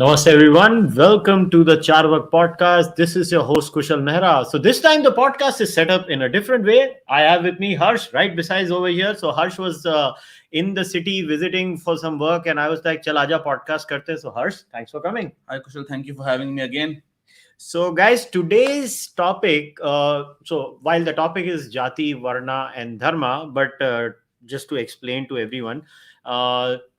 Namaste everyone. Welcome to the Cārvāka podcast. This is your host Kushal Mehra. So this time the podcast is set up in a different way. I have with me Harsh right besides over here. So Harsh was in the city visiting for some work, and I was like, "Chal aaja podcast karte." So Harsh, thanks for coming. Hi Kushal, thank you for having me again. So guys, today's topic. So while the topic is Jati, Varna, and Dharma, but just to explain to everyone.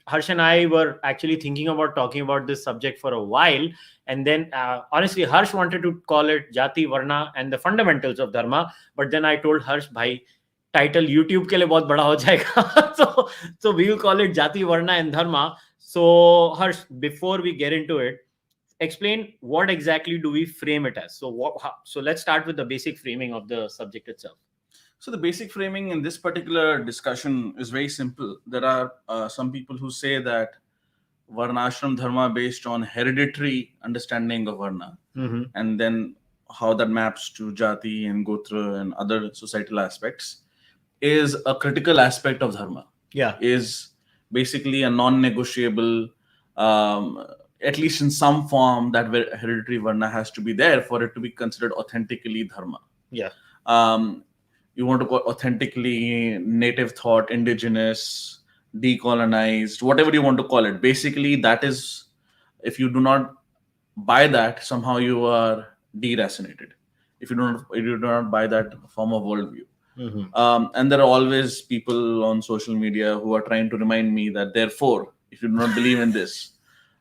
Harsh and I were actually thinking about talking about this subject for a while. And then, honestly, Harsh wanted to call it Jati, Varna, and the fundamentals of Dharma. But then I told Harsh, bhai, title YouTube ke liye bahut bada ho jayega. so we will call it Jati, Varna, and Dharma. So, Harsh, before we get into it, explain what exactly do we frame it as. So let's start with the basic framing of the subject itself. So the basic framing in this particular discussion is very simple. There are some people who say that Varnashram Dharma based on hereditary understanding of Varna, and then how that maps to Jati and Gotra and other societal aspects is a critical aspect of Dharma. Yeah. Is basically a non-negotiable, at least in some form, that hereditary Varna has to be there for it to be considered authentically Dharma. Yeah. You want to call authentically native thought, indigenous, decolonized, whatever you want to call it. Basically, that is, if you do not buy that, somehow you are deracinated. If you do not buy that form of worldview. And there are always people on social media who are trying to remind me that therefore, if you do not believe in this,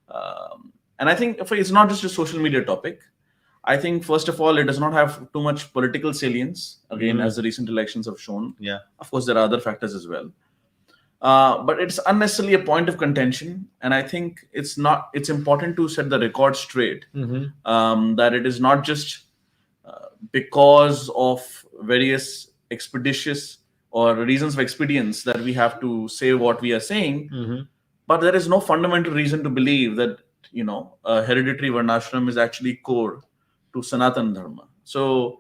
and I think it's not just a social media topic. I think, first of all, it does not have too much political salience, again, as the recent elections have shown. Yeah. Of course, there are other factors as well. But it's unnecessarily a point of contention. And I think it's important to set the record straight, that it is not just because of various expeditious or reasons of expedience that we have to say what we are saying, but there is no fundamental reason to believe that, hereditary Varnashram is actually core to Sanatan Dharma. So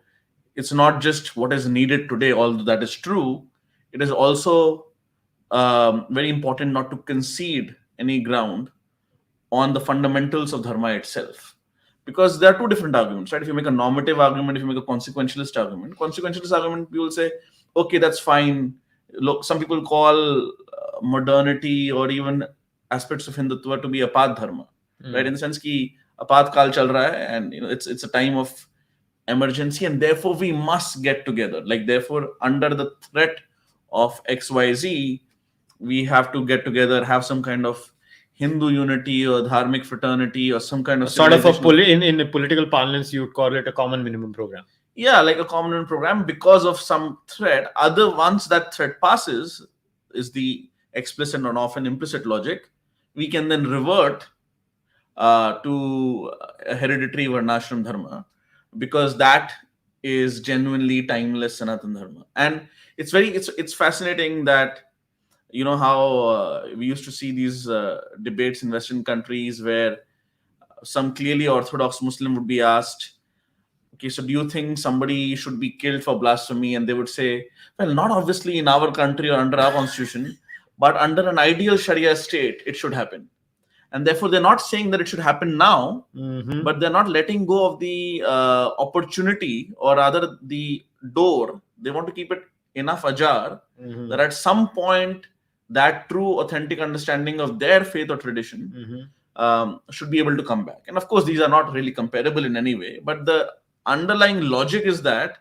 it's not just what is needed today, although that is true. It is also very important not to concede any ground on the fundamentals of Dharma itself. Because there are two different arguments, right? If you make a normative argument, if you make a consequentialist argument, people say, okay, that's fine. Look, some people call modernity or even aspects of Hindutva to be apad dharma, right? In the sense that apad kal chal raha hai, and it's a time of emergency, and therefore we must get together. Like, therefore, under the threat of XYZ, we have to get together, have some kind of Hindu unity or dharmic fraternity or some kind of sort of in a political parlance, you would call it a common minimum program. Yeah, like a common minimum program because of some threat. Once that threat passes, is the explicit and often implicit logic, we can then revert to a hereditary Varnashram Dharma, because that is genuinely timeless Sanatan Dharma. And it's fascinating that how we used to see these debates in Western countries where some clearly orthodox Muslim would be asked, okay, so do you think somebody should be killed for blasphemy? And they would say, well, not obviously in our country or under our constitution, but under an ideal Sharia state, it should happen. And therefore, they're not saying that it should happen now, but they're not letting go of the opportunity, or rather the door. They want to keep it enough ajar that at some point, that true, authentic understanding of their faith or tradition should be able to come back. And of course, these are not really comparable in any way, but the underlying logic is that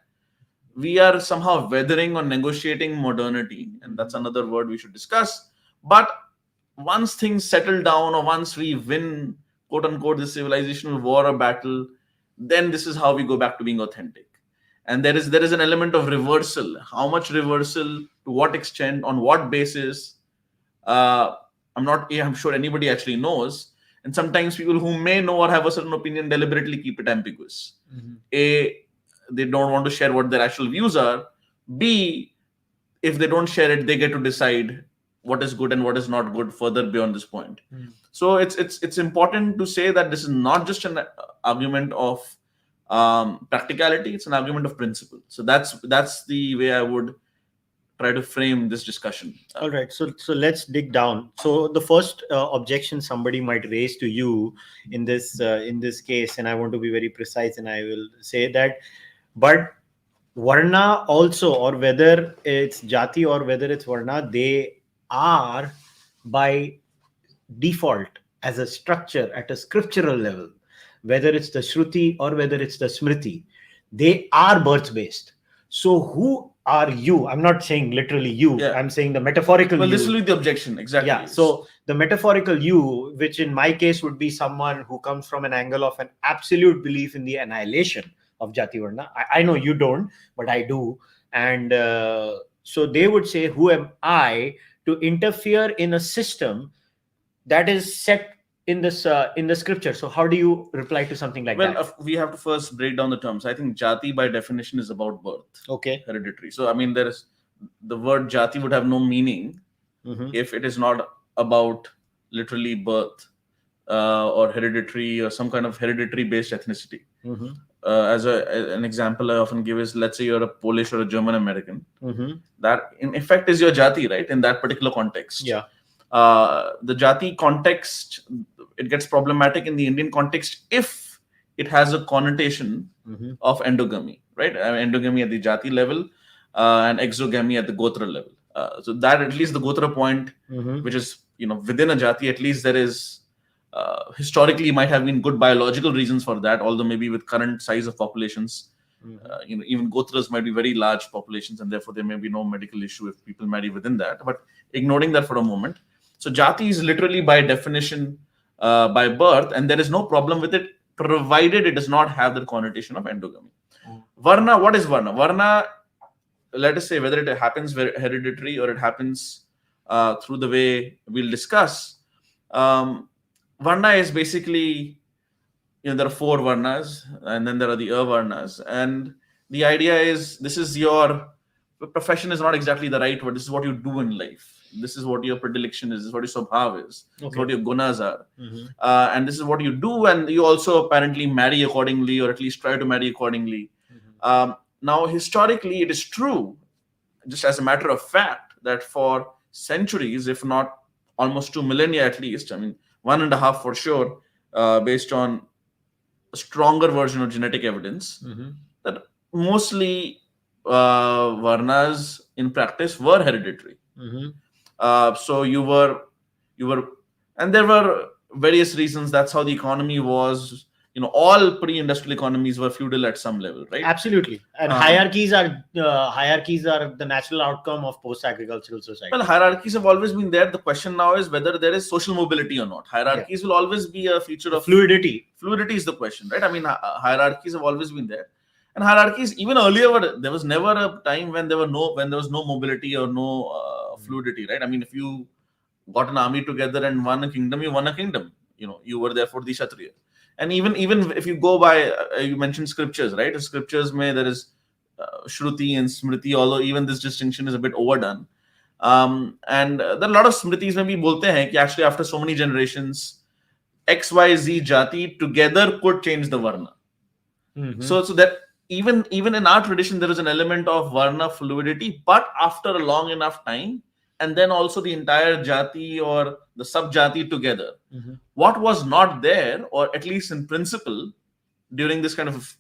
we are somehow weathering or negotiating modernity, and that's another word we should discuss. But once things settle down, or once we win, quote unquote, this civilizational war or battle, then this is how we go back to being authentic. And there is an element of reversal. How much reversal, to what extent, on what basis? I'm sure anybody actually knows. And sometimes people who may know or have a certain opinion deliberately keep it ambiguous. A, they don't want to share what their actual views are. B, if they don't share it, they get to decide what is good and what is not good further beyond this point. So it's important to say that this is not just an argument of practicality; it's an argument of principle. So that's the way I would try to frame this discussion. All right, so let's dig down. So the first objection somebody might raise to you in this case, and I want to be very precise, and I will say that, but Varna also, or whether it's Jati or whether it's Varna, they are by default as a structure at a scriptural level, whether it's the Shruti or whether it's the Smriti, they are birth based. So who are you? I'm not saying literally you, Yeah. I'm saying the metaphorical Well, you. this will be the objection, exactly. Yeah, so the metaphorical you, which in my case would be someone who comes from an angle of an absolute belief in the annihilation of Jati Varna. I know you don't, but I do. And so they would say, who am I to interfere in a system that is set in the scripture? So how do you reply to something like that? Well, we have to first break down the terms. I think Jati by definition is about birth, Okay. hereditary. So I mean, there is the word Jati would have no meaning if it is not about literally birth or hereditary or some kind of hereditary based ethnicity. As an example I often give is, let's say you're a Polish or a German American. That in effect is your Jati, right? In that particular context. Yeah. The Jati context, it gets problematic in the Indian context if it has a connotation of endogamy, right? Endogamy at the Jati level and exogamy at the Gotra level. So that at least the Gotra point, which is within a Jati, at least there is historically might have been good biological reasons for that. Although maybe with current size of populations, even Gotras might be very large populations, and therefore there may be no medical issue if people marry within that. But ignoring that for a moment, so Jati is literally by definition by birth, and there is no problem with it, provided it does not have the connotation of endogamy. Varna, what is Varna? Varna, let us say whether it happens hereditary or it happens through the way we'll discuss. Varna is basically, there are 4 Varnas, and then there are the Varnas. And the idea is, this is your profession is not exactly the right word. This is what you do in life. This is what your predilection is. This is what your swabhav is. This is what your gunas are. And this is what you do. And you also apparently marry accordingly, or at least try to marry accordingly. Now, historically, it is true, just as a matter of fact, that for centuries, if not almost 2 millennia at least, I mean, 1.5 for sure, based on a stronger version of genetic evidence, that mostly Varnas in practice were hereditary. So you were, and there were various reasons. That's how the economy was. All pre-industrial economies were feudal at some level, right? Absolutely. And hierarchies are the natural outcome of post-agricultural society. Well, hierarchies have always been there. The question now is whether there is social mobility or not. Hierarchies will always be a feature of fluidity. Fluidity is the question, right? I mean, hierarchies have always been there, and hierarchies even earlier there was never a time when there was no mobility or no fluidity, right? I mean, if you got an army together and won a kingdom, you won a kingdom. You were therefore the Kshatriya. And even if you go by, you mentioned scriptures, right? The scriptures there is Shruti and Smriti, although even this distinction is a bit overdone. And there are a lot of Smritis when we bolte hain ki actually after so many generations, X, Y, Z Jati together could change the Varna. So that even in our tradition, there is an element of Varna fluidity, but after a long enough time, and then also the entire Jati or the sub-Jati together. What was not there, or at least in principle, during this kind of,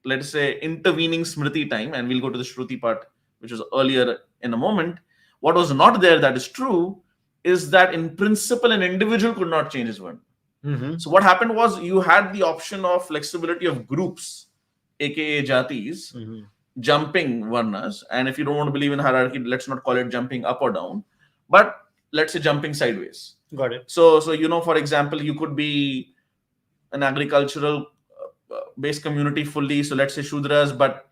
let us say, intervening Smriti time, and we'll go to the Shruti part, which was earlier in a moment, what was not there that is true is that in principle, an individual could not change his Varna. So what happened was you had the option of flexibility of groups, aka Jatis, jumping Varnas. And if you don't want to believe in hierarchy, let's not call it jumping up or down, but let's say jumping sideways. Got it. So for example, you could be an agricultural based community fully. So let's say Shudras, but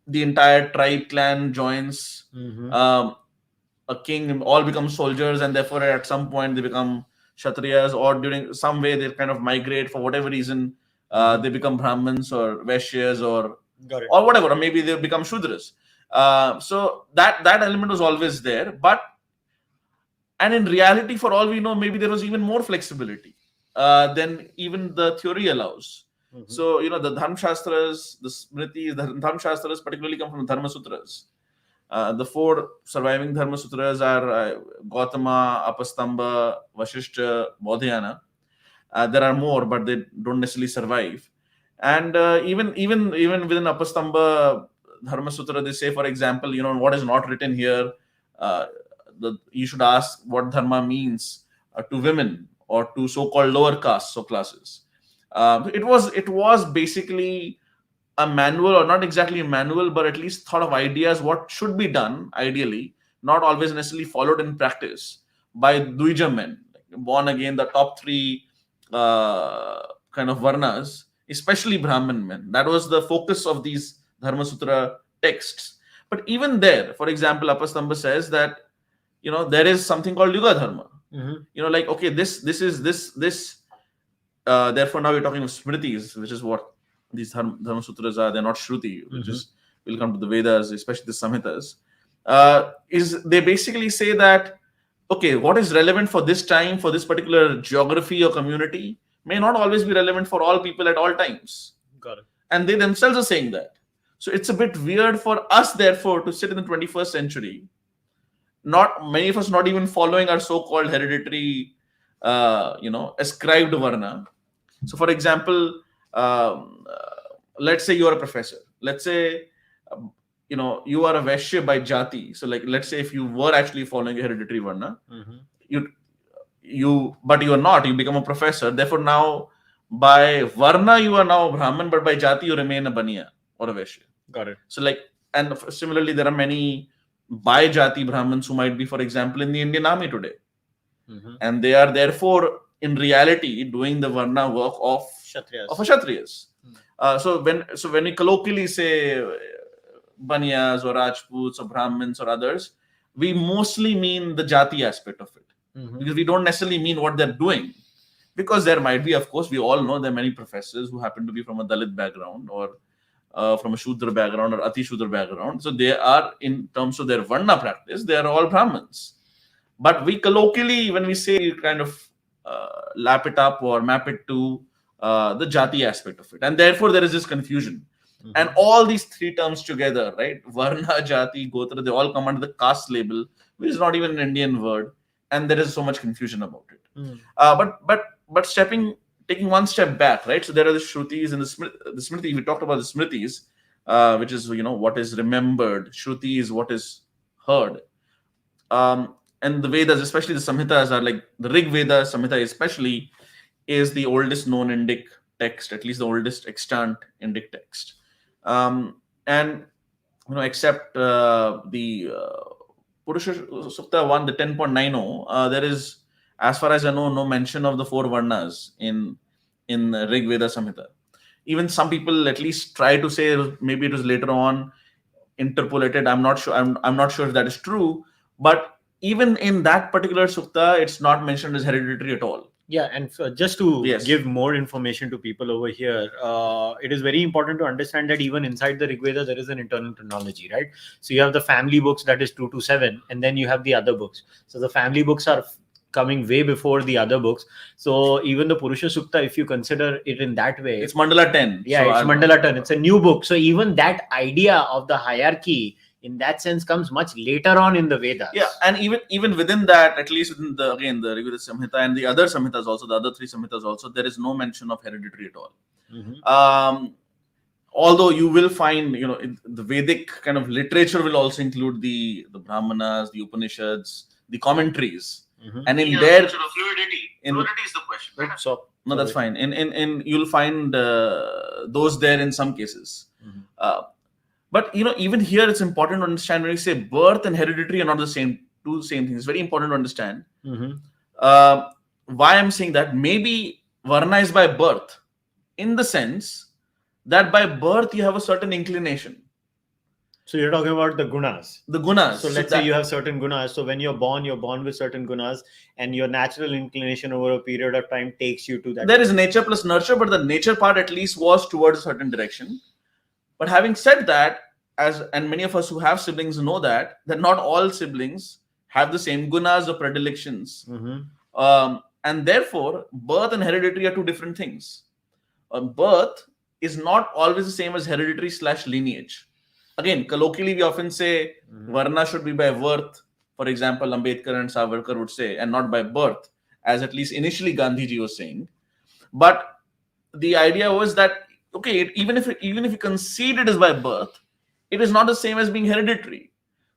the entire tribe clan joins a king, all become soldiers, and therefore at some point they become Kshatriyas, or during some way they kind of migrate for whatever reason. They become Brahmins or Vaishyas or whatever, or maybe they become Shudras. So that element was always there, and in reality, for all we know, maybe there was even more flexibility than even the theory allows. So the Dharma Shastras, the Smritis, the Dharma Shastras particularly come from the Dharma Sutras. The four surviving Dharma Sutras are Gautama, Apastamba, Vashishta, Bodhayana. There are more, but they don't necessarily survive. And even within Apastamba Dharma Sutra, they say, for example, what is not written here. You should ask what dharma means to women or to so-called lower castes or classes. It was basically a manual, or not exactly a manual, but at least thought of ideas what should be done ideally, not always necessarily followed in practice by Dvija men, born again, the top three kind of varnas, especially Brahmin men. That was the focus of these Dharma Sutra texts. But even there, for example, Apastamba says that there is something called Yuga Dharma. Like, okay, this is this. Therefore, now we're talking of Smritis, which is what these Dharma Sutras are. They're not Shruti, which is, we'll come to the Vedas, especially the Samhitas. Is they basically say that, okay, what is relevant for this time, for this particular geography or community, may not always be relevant for all people at all times. Got it. And they themselves are saying that. So it's a bit weird for us, therefore, to sit in the 21st century, not many of us not even following our so-called hereditary, ascribed varna. So, for example, let's say you are a professor. Let's say, you are a Vaishya by Jati. So, like, let's say if you were actually following a hereditary varna, but you are not. You become a professor. Therefore, now by varna you are now a Brahmin, but by Jati you remain a Baniya or a Vaishya. Got it. So, like, and similarly, there are many by Jati Brahmins who might be, for example, in the Indian army today, and they are therefore in reality doing the varna work of Kshatriyas. So when we colloquially say Baniyas or Rajputs or Brahmins or others, we mostly mean the Jati aspect of it, because we don't necessarily mean what they're doing. Because there might be, of course, we all know there are many professors who happen to be from a Dalit background or from a Shudra background or Ati Shudra background. So they are, in terms of their Varna practice, they are all Brahmins. But we colloquially, when we say, we kind of lap it up or map it to the Jati aspect of it. And therefore, there is this confusion. And all these three terms together, right? Varna, Jati, Gotra, they all come under the caste label, which is not even an Indian word. And there is so much confusion about it. But taking one step back, right? So there are the Shrutis and the Smriti. We talked about the Smritis, which is, what is remembered. Shruti is what is heard. And the Vedas, especially the Samhitas, are like the Rig Veda, Samhita especially, is the oldest known Indic text, at least the oldest extant Indic text. And, except the Purusha Sukta 1, the 10.90, there is, as far as I know, no mention of the four Varnas in Rig Veda Samhita. Even some people at least try to say maybe it was later on interpolated. I'm not sure. I'm not sure if that is true. But even in that particular sukta, it's not mentioned as hereditary at all. Yeah, and just to give more information to people over here, it is very important to understand that even inside the Rig Veda, there is an internal chronology, right? So you have the family books, that is 2 to 7, and then you have the other books. So the family books are coming way before the other books. So even the Purusha Sukta, if you consider it in that way, it's Mandala 10. Yeah, so it's Mandala 10. It's a new book. So even that idea of the hierarchy, in that sense, comes much later on in the Vedas. Yeah, and even within that, at least within the Rig Veda Samhita and the other Samhitas also, the other three Samhitas also, there is no mention of hereditary at all. Although you will find, the Vedic kind of literature will also include the Brahmanas, the Upanishads, the commentaries. And in there, fluidity is the question. Right? So no, that's fine. In you'll find those there in some cases. But even here, it's important to understand when we say birth and hereditary are not two same things. It's very important to understand why I'm saying that. Maybe Varna is by birth, in the sense that by birth you have a certain inclination. So you're talking about the gunas. The gunas. So let's say you have certain gunas. So when you're born with certain gunas, and your natural inclination over a period of time takes you to that. There is nature plus nurture, but the nature part at least was towards a certain direction. But having said that, and many of us who have siblings know that not all siblings have the same gunas or predilections. And therefore, birth and hereditary are two different things. Birth is not always the same as hereditary / lineage. again, colloquially, we often say Varna should be by birth. For example, Ambedkar and Savarkar would say, and not by birth, as at least initially Gandhiji was saying. But the idea was that, okay, even if you concede it is by birth, it is not the same as being hereditary.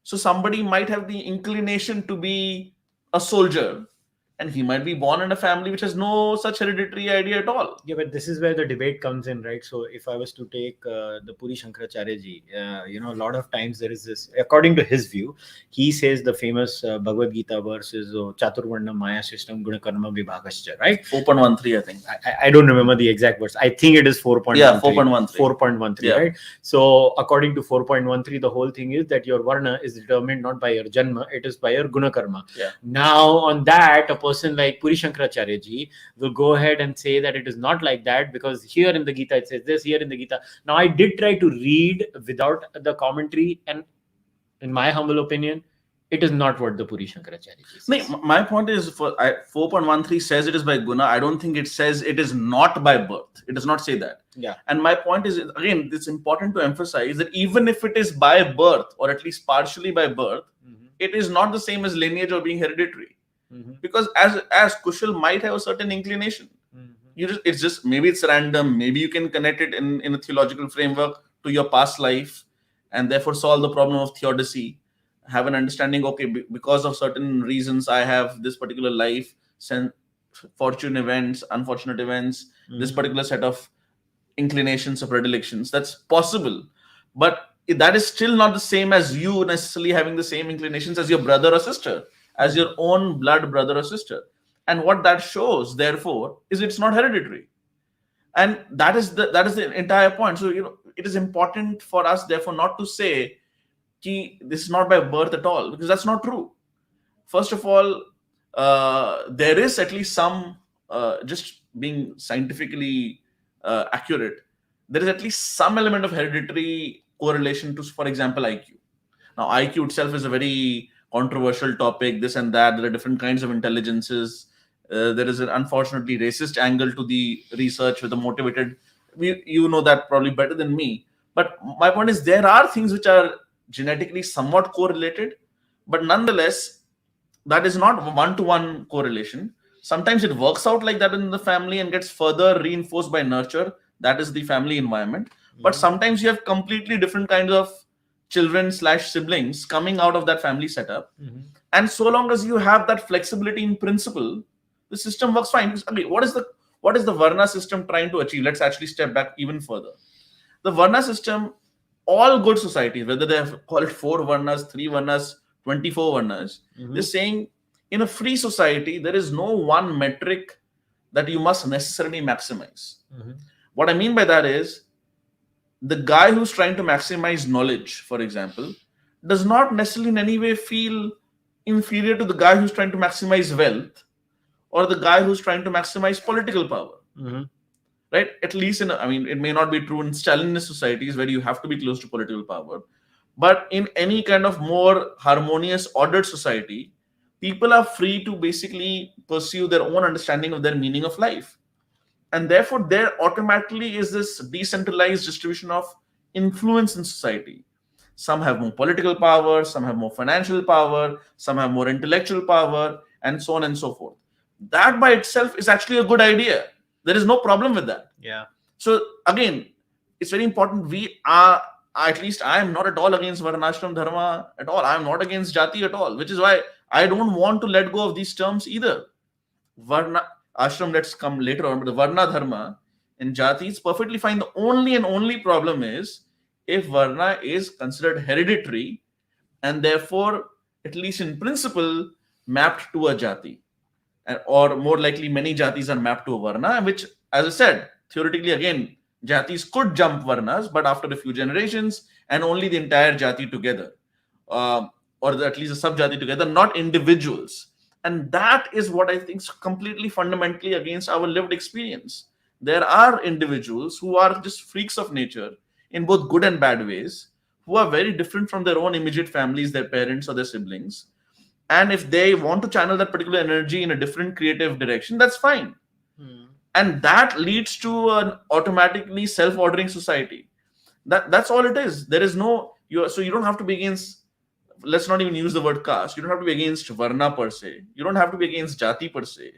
So somebody might have the inclination to be a soldier, and he might be born in a family which has no such hereditary idea at all. Yeah, but this is where the debate comes in, right? So if I was to take the Puri Shankaracharya ji, a lot of times there is this, according to his view, he says the famous Bhagavad Gita verse is Chaturvarna Maya system Guna Karma Vibhagascha, right? 4.13, I think. I don't remember the exact words. I think it is 4.13. Yeah, 4.13. 4.13, Yeah. right? So according to 4.13, the whole thing is that your Varna is determined not by your Janma, it is by your Guna Karma. Yeah. Now on that, a person like Puri Shankaracharya ji will go ahead and say that it is not like that, because here in the Gita it says this, here in the Gita. Now I did try to read without the commentary, and in my humble opinion, it is not what the Puri Shankaracharya ji says. No, my point is, 4.13 says it is by Guna. I don't think it says it is not by birth. It does not say that. Yeah. And my point is, again, it's important to emphasize that even if it is by birth, or at least partially by birth, it is not the same as lineage or being hereditary. Because as Kushal might have a certain inclination. It's just, maybe it's random, maybe you can connect it in a theological framework to your past life, and therefore solve the problem of theodicy. Have an understanding, okay, because of certain reasons I have this particular life, fortune events, unfortunate events, this particular set of inclinations or predilections. That's possible, but that is still not the same as you necessarily having the same inclinations as your brother or sister, as your own blood brother or sister. And what that shows, therefore, is it's not hereditary. And that is the entire point. So it is important for us, therefore, not to say this is not by birth at all, because that's not true. First of all, there is at least some, just being scientifically accurate, there is at least some element of hereditary correlation to, for example, IQ. Now, IQ itself is a very controversial topic, this and that. There are different kinds of intelligences. There is an unfortunately racist angle to the research with the motivated. You know that probably better than me. But my point is, there are things which are genetically somewhat correlated, but nonetheless, that is not one-to-one correlation. Sometimes it works out like that in the family and gets further reinforced by nurture. That is the family environment. But sometimes you have completely different kinds of children/siblings coming out of that family setup. And so long as you have that flexibility in principle, the system works fine. Because, okay, what is the Varna system trying to achieve? Let's actually step back even further. The Varna system, all good societies, whether they have called 4 Varnas, 3 Varnas, 24 Varnas, they're saying in a free society, there is no one metric that you must necessarily maximize. What I mean by that is, the guy who's trying to maximize knowledge, for example, does not necessarily in any way feel inferior to the guy who's trying to maximize wealth, or the guy who's trying to maximize political power. Right? At least it may not be true in Stalinist societies where you have to be close to political power. But in any kind of more harmonious, ordered society, people are free to basically pursue their own understanding of their meaning of life. And therefore, there automatically is this decentralized distribution of influence in society. Some have more political power, some have more financial power, some have more intellectual power, and so on and so forth. That by itself is actually a good idea. There is no problem with that. Yeah. So again, it's very important. We are, at least I am not at all against Varnashram Dharma at all. I am not against Jati at all, which is why I don't want to let go of these terms either. Varna, Ashram, let's come later on, but the Varna Dharma and Jati is perfectly fine. The only problem is if Varna is considered hereditary and therefore, at least in principle, mapped to a Jati. Or more likely, many Jatis are mapped to a Varna, which, as I said, theoretically, again, Jatis could jump Varnas, but after a few generations, and only the entire Jati together, or at least a sub-Jati together, not individuals. And that is what I think is completely fundamentally against our lived experience. There are individuals who are just freaks of nature in both good and bad ways, who are very different from their own immediate families, their parents or their siblings. And if they want to channel that particular energy in a different creative direction, that's fine. And that leads to an automatically self-ordering society. That's all it is. There is no So you don't have to be against, let's not even use the word caste. You don't have to be against Varna per se. You don't have to be against Jati per se.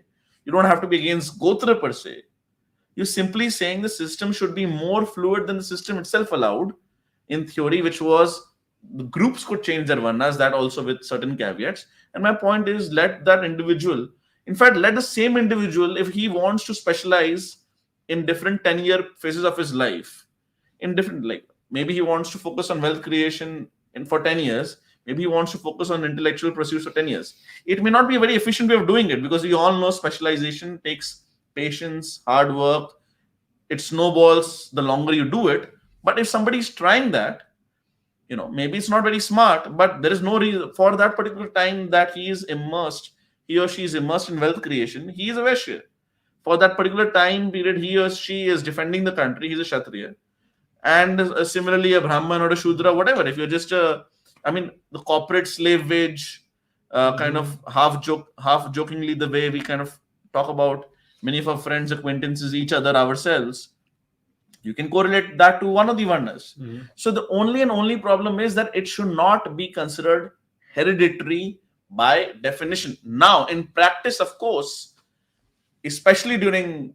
You don't have to be against Gotra per se. You're simply saying the system should be more fluid than the system itself allowed in theory, which was the groups could change their Varnas, that also with certain caveats. And my point is, let that individual, in fact, let the same individual, if he wants to specialize in different 10-year phases of his life, in different, like maybe he wants to focus on wealth creation for 10 years, maybe he wants to focus on intellectual pursuits for 10 years. It may not be a very efficient way of doing it, because we all know specialization takes patience, hard work, it snowballs the longer you do it. But if somebody is trying that, maybe it's not very smart, but there is no reason for that particular time that he or she is immersed in wealth creation, he is a Vaishya. For that particular time period, he or she is defending the country, he's a Kshatriya. And similarly, a Brahman or a Shudra, whatever. If you're just the corporate slave wage, kind of half jokingly, the way we kind of talk about many of our friends, acquaintances, each other, ourselves, you can correlate that to one of the Varnas. So the only problem is that it should not be considered hereditary by definition. Now, in practice, of course, especially during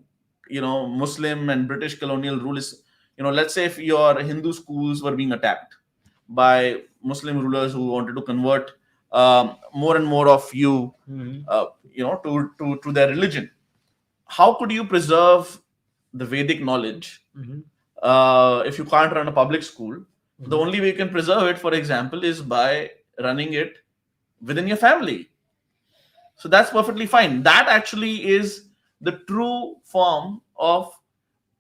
Muslim and British colonial rule, is let's say if your Hindu schools were being attacked by Muslim rulers who wanted to convert more and more of you, to their religion. How could you preserve the Vedic knowledge if you can't run a public school? The only way you can preserve it, for example, is by running it within your family. So that's perfectly fine. That actually is the true form of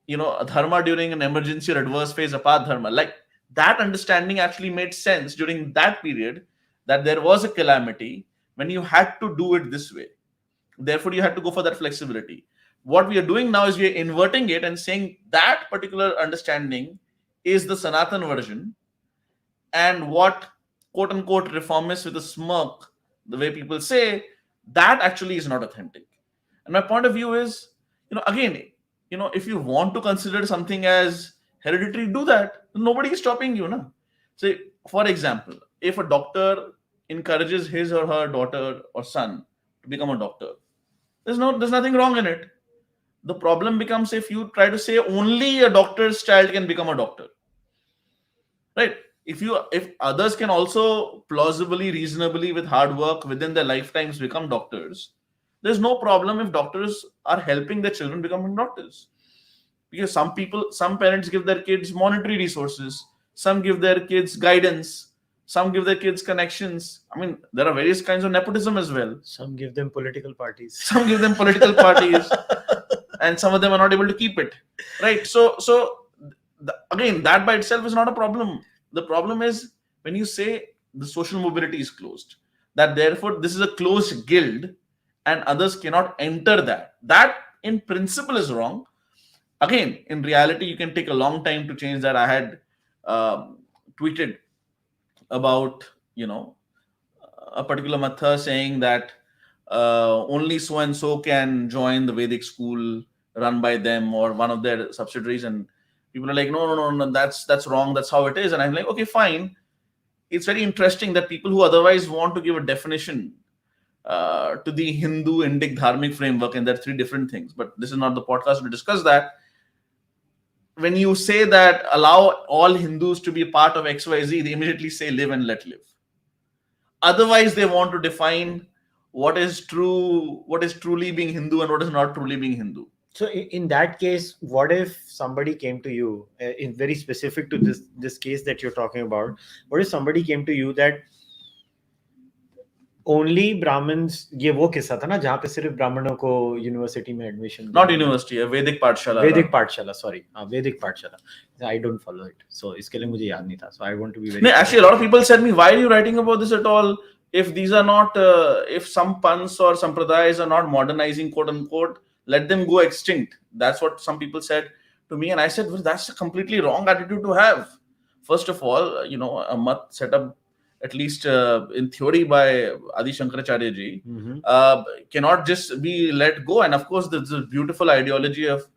dharma during an emergency or adverse phase, apart dharma. Like that understanding actually made sense during that period, that there was a calamity when you had to do it this way. Therefore, you had to go for that flexibility. What we are doing now is we are inverting it and saying that particular understanding is the Sanatan version, and what quote unquote reformists with a smirk, the way people say, that actually is not authentic. And my point of view is, again, if you want to consider something as hereditary, do that. Nobody is stopping you. No? So, for example, if a doctor encourages his or her daughter or son to become a doctor, there's nothing wrong in it. The problem becomes if you try to say only a doctor's child can become a doctor, right? If others can also plausibly, reasonably, with hard work within their lifetimes become doctors, there's no problem if doctors are helping their children becoming doctors. Because some parents give their kids monetary resources, some give their kids guidance, some give their kids connections. I mean, there are various kinds of nepotism as well. Some give them political parties. And some of them are not able to keep it, right? So again, that by itself is not a problem. The problem is when you say the social mobility is closed, that therefore this is a closed guild and others cannot enter that. That in principle is wrong. Again, in reality, you can take a long time to change that. I had tweeted about a particular matha saying that only so and so can join the Vedic school run by them or one of their subsidiaries, and people are like, no, that's wrong, that's how it is. And I'm like, okay, fine. It's very interesting that people who otherwise want to give a definition to the Hindu Indic dharmic framework, and there are three different things, but this is not the podcast to discuss that. When you say that allow all Hindus to be part of XYZ, they immediately say live and let live. Otherwise, they want to define what is truly being Hindu and what is not truly being Hindu. So in that case, what if somebody came to you, in very specific to this case that you're talking about, what if somebody came to you that only Brahmins, ये वो किस्सा था ना जहाँ पे सिर्फ ब्राह्मणों को यूनिवर्सिटी में admission, not university, a Vedic पाठशाला, sorry, Vedic पाठशाला. I don't follow it, so इसके लिए मुझे याद नहीं था. So I want to be very. No, actually, a lot of people said me, why are you writing about this at all? If these are not, if some pans or sampradayas are not modernizing, quote unquote, let them go extinct. That's what some people said to me, and I said, well, that's a completely wrong attitude to have. First of all, a mat set up at least in theory by Adi Shankaracharya ji, cannot just be let go. And of course, there's a beautiful ideology of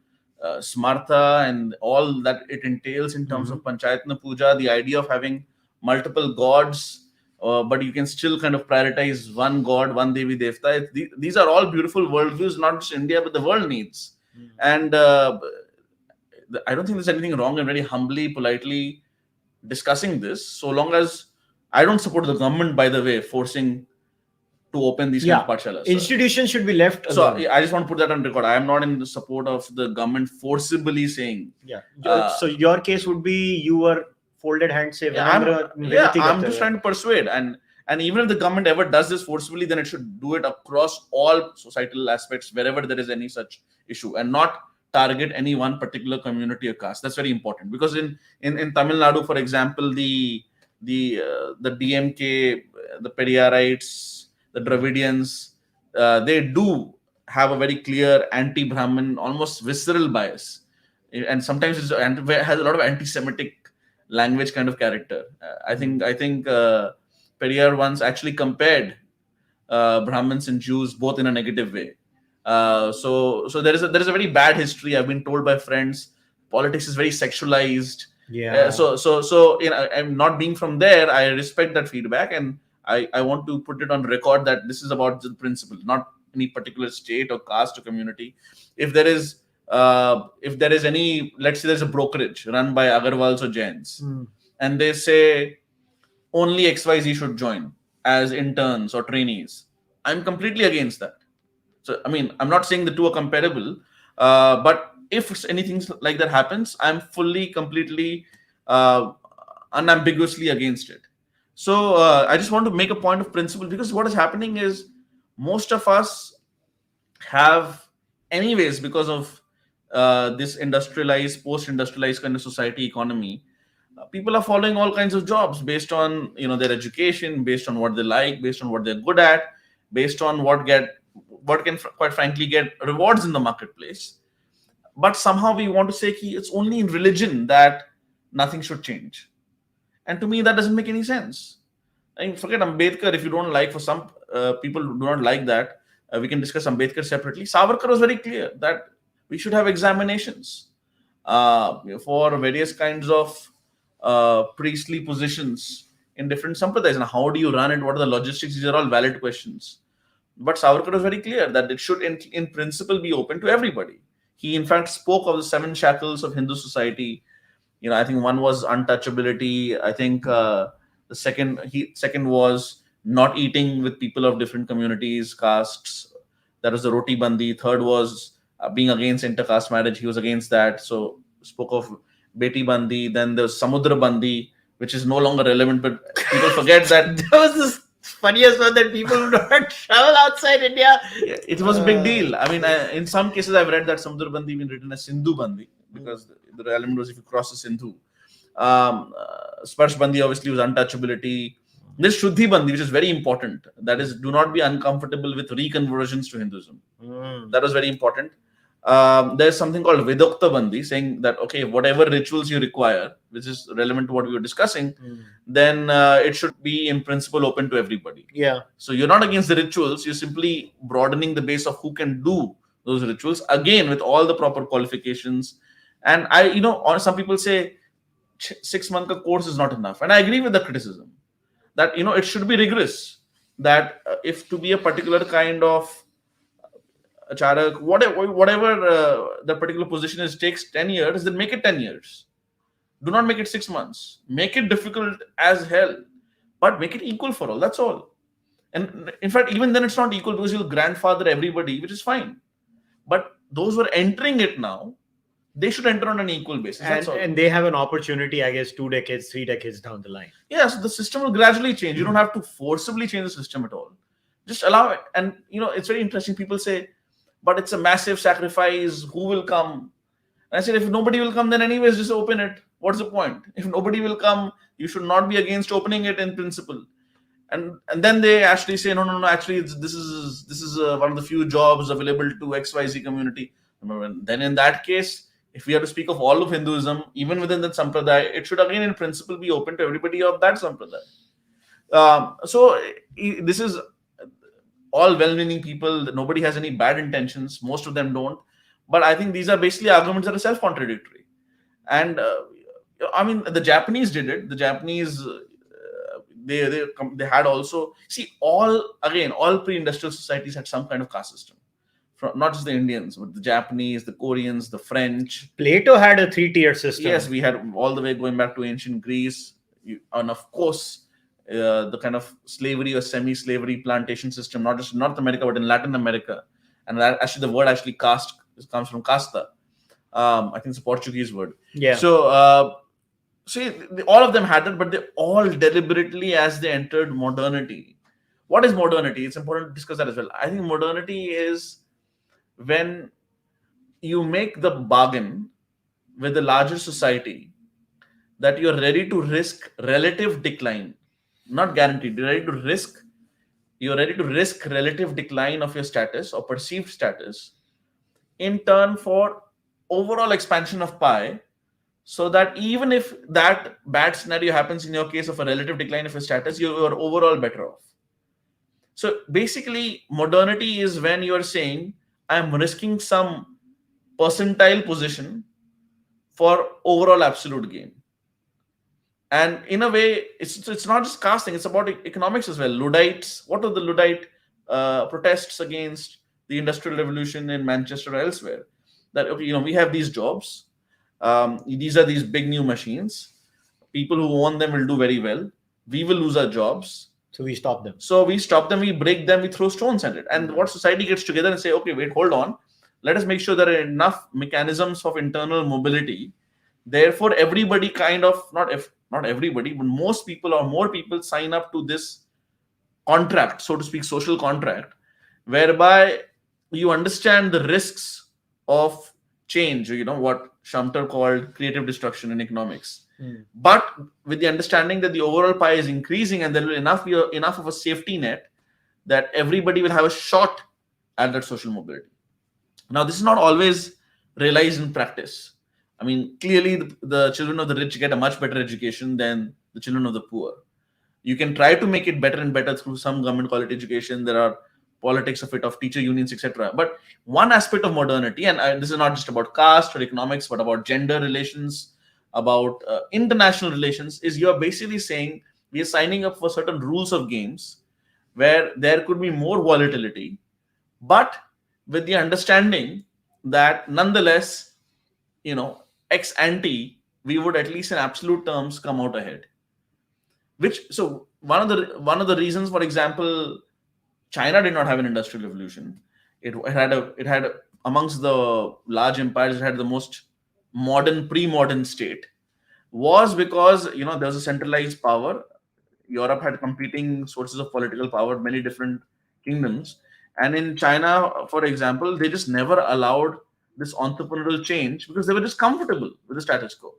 Smartha and all that it entails in terms of Panchayatna Puja, the idea of having multiple gods, but you can still kind of prioritize one god, one Devi Devta. These are all beautiful worldviews, not just India, but the world needs. And I don't think there's anything wrong in very humbly, politely discussing this, so long as I don't support the government, by the way, forcing to open these kind of pathshalas. Institutions should be left So alone. I just want to put that on record. I am not in support of the government forcibly saying. So your case would be you were folded hands say I'm just trying to persuade, and even if the government ever does this forcibly, then it should do it across all societal aspects wherever there is any such issue, and not target any one particular community or caste. That's very important, because in Tamil Nadu, for example, the DMK, the Periyarites, the Dravidians, they do have a very clear anti-Brahmin, almost visceral bias, and sometimes has a lot of anti-Semitic language kind of character. I think Periyar once actually compared Brahmins and Jews both in a negative way. So there is a very bad history. I've been told by friends, politics is very sexualized. So I'm not being from there. I respect that feedback, and I want to put it on record that this is about the principle, not any particular state or caste or community. If there is any, let's say there's a brokerage run by Agarwals or Jains, and they say only XYZ should join as interns or trainees, I'm completely against that. So, I mean, I'm not saying the two are comparable, but if anything like that happens, I'm fully, completely, unambiguously against it. So, I just want to make a point of principle, because what is happening is most of us have, anyways, because of this industrialized, post-industrialized kind of society economy, people are following all kinds of jobs based on their education, based on what they like, based on what they're good at, based on what can quite frankly get rewards in the marketplace. But somehow we want to say it's only in religion that nothing should change, and to me that doesn't make any sense. I mean, forget Ambedkar. If you don't like, for some people who do not like that, we can discuss Ambedkar separately. Savarkar was very clear that we should have examinations for various kinds of priestly positions in different sampradayas, and how do you run it, what are the logistics? These are all valid questions. But Savarkar was very clear that it should in principle be open to everybody. He in fact spoke of the 7 shackles of Hindu society. I think one was untouchability. I think the second was not eating with people of different communities, castes. That was the roti bandi. Third was being against intercaste marriage. He was against that. So spoke of beti bandi. Then there's samudra bandi, which is no longer relevant, but people forget that. That was the funniest one, that people do not travel outside India. It was a big deal. I mean, in some cases, I've read that Samudra Bandi been written as Sindhu Bandi, because the element was if you cross the Sindhu. Sparsh Bandi obviously was untouchability. There's Shuddhi Bandi, which is very important. That is, do not be uncomfortable with reconversions to Hinduism. That was very important. There's something called Vedokta Bandi, saying that, okay, whatever rituals you require, which is relevant to what we were discussing, then it should be in principle open to everybody. So you're not against the rituals, you're simply broadening the base of who can do those rituals, again, with all the proper qualifications. And some people say 6-month course is not enough. And I agree with the criticism that, it should be rigorous. That if to be a particular kind of Acharak, whatever the particular position is, takes 10 years, then make it 10 years. Do not make it 6 months. Make it difficult as hell, but make it equal for all. That's all. And in fact, even then it's not equal, because you'll grandfather everybody, which is fine. But those who are entering it now, they should enter on an equal basis. And they have an opportunity, I guess, 2 decades, 3 decades down the line. So the system will gradually change. You don't have to forcibly change the system at all. Just allow it. And, it's very interesting. People say, but it's a massive sacrifice. Who will come? And I said, if nobody will come, then anyways, just open it. What's the point? If nobody will come, you should not be against opening it in principle. And then they actually say, no. Actually, this is one of the few jobs available to XYZ community. Then in that case, if we have to speak of all of Hinduism, even within that sampradaya, it should again in principle be open to everybody of that sampradaya. So this is all well-meaning people. Nobody has any bad intentions. Most of them don't. But I think these are basically arguments that are self-contradictory. And I mean, the Japanese did it. The Japanese they had also, see, all pre-industrial societies had some kind of caste system, from not just the Indians, but the Japanese, the Koreans, the French. Plato had a 3-tier system. Yes, we had all the way going back to ancient Greece, and of course, the kind of slavery or semi-slavery plantation system, not just in North America but in Latin America, and that actually the word actually caste comes from casta. I think it's a Portuguese word. Yeah. So, all of them had it, but they all deliberately, as they entered modernity. What is modernity? It's important to discuss that as well. I think modernity is when you make the bargain with the larger society that you're ready to risk relative decline, not guaranteed. You're ready to risk relative decline of your status or perceived status in turn for overall expansion of pie, so that even if that bad scenario happens in your case of a relative decline of your status, you are overall better off. So basically, modernity is when you are saying, I'm risking some percentile position for overall absolute gain. And in a way, it's not just casting, it's about economics as well. Luddites, what are the Luddite protests against the Industrial Revolution in Manchester or elsewhere? That, okay, we have these jobs. These are these big new machines. People who own them will do very well. We will lose our jobs. So we stop them. We break them, we throw stones at it. And what society gets together and say, okay, wait, hold on. Let us make sure there are enough mechanisms of internal mobility. Therefore, everybody kind of, not everybody, but most people or more people sign up to this contract, so to speak, social contract, whereby you understand the risks of change, what Shamter called creative destruction in economics. But with the understanding that the overall pie is increasing and there will be enough of a safety net that everybody will have a shot at that social mobility. Now, this is not always realized in practice. I mean, clearly the children of the rich get a much better education than the children of the poor. You can try to make it better and better through some government quality education. There are politics of it, of teacher unions, etc. But one aspect of modernity, and this is not just about caste or economics, but about gender relations, about international relations, is you're basically saying we are signing up for certain rules of games where there could be more volatility, but with the understanding that nonetheless, ex ante, we would at least in absolute terms come out ahead. So one of the reasons, for example, China did not have an industrial revolution. It had amongst the large empires, it had the most modern, pre-modern state, was because there was a centralized power. Europe had competing sources of political power, many different kingdoms, and in China, for example, they just never allowed this entrepreneurial change because they were just comfortable with the status quo.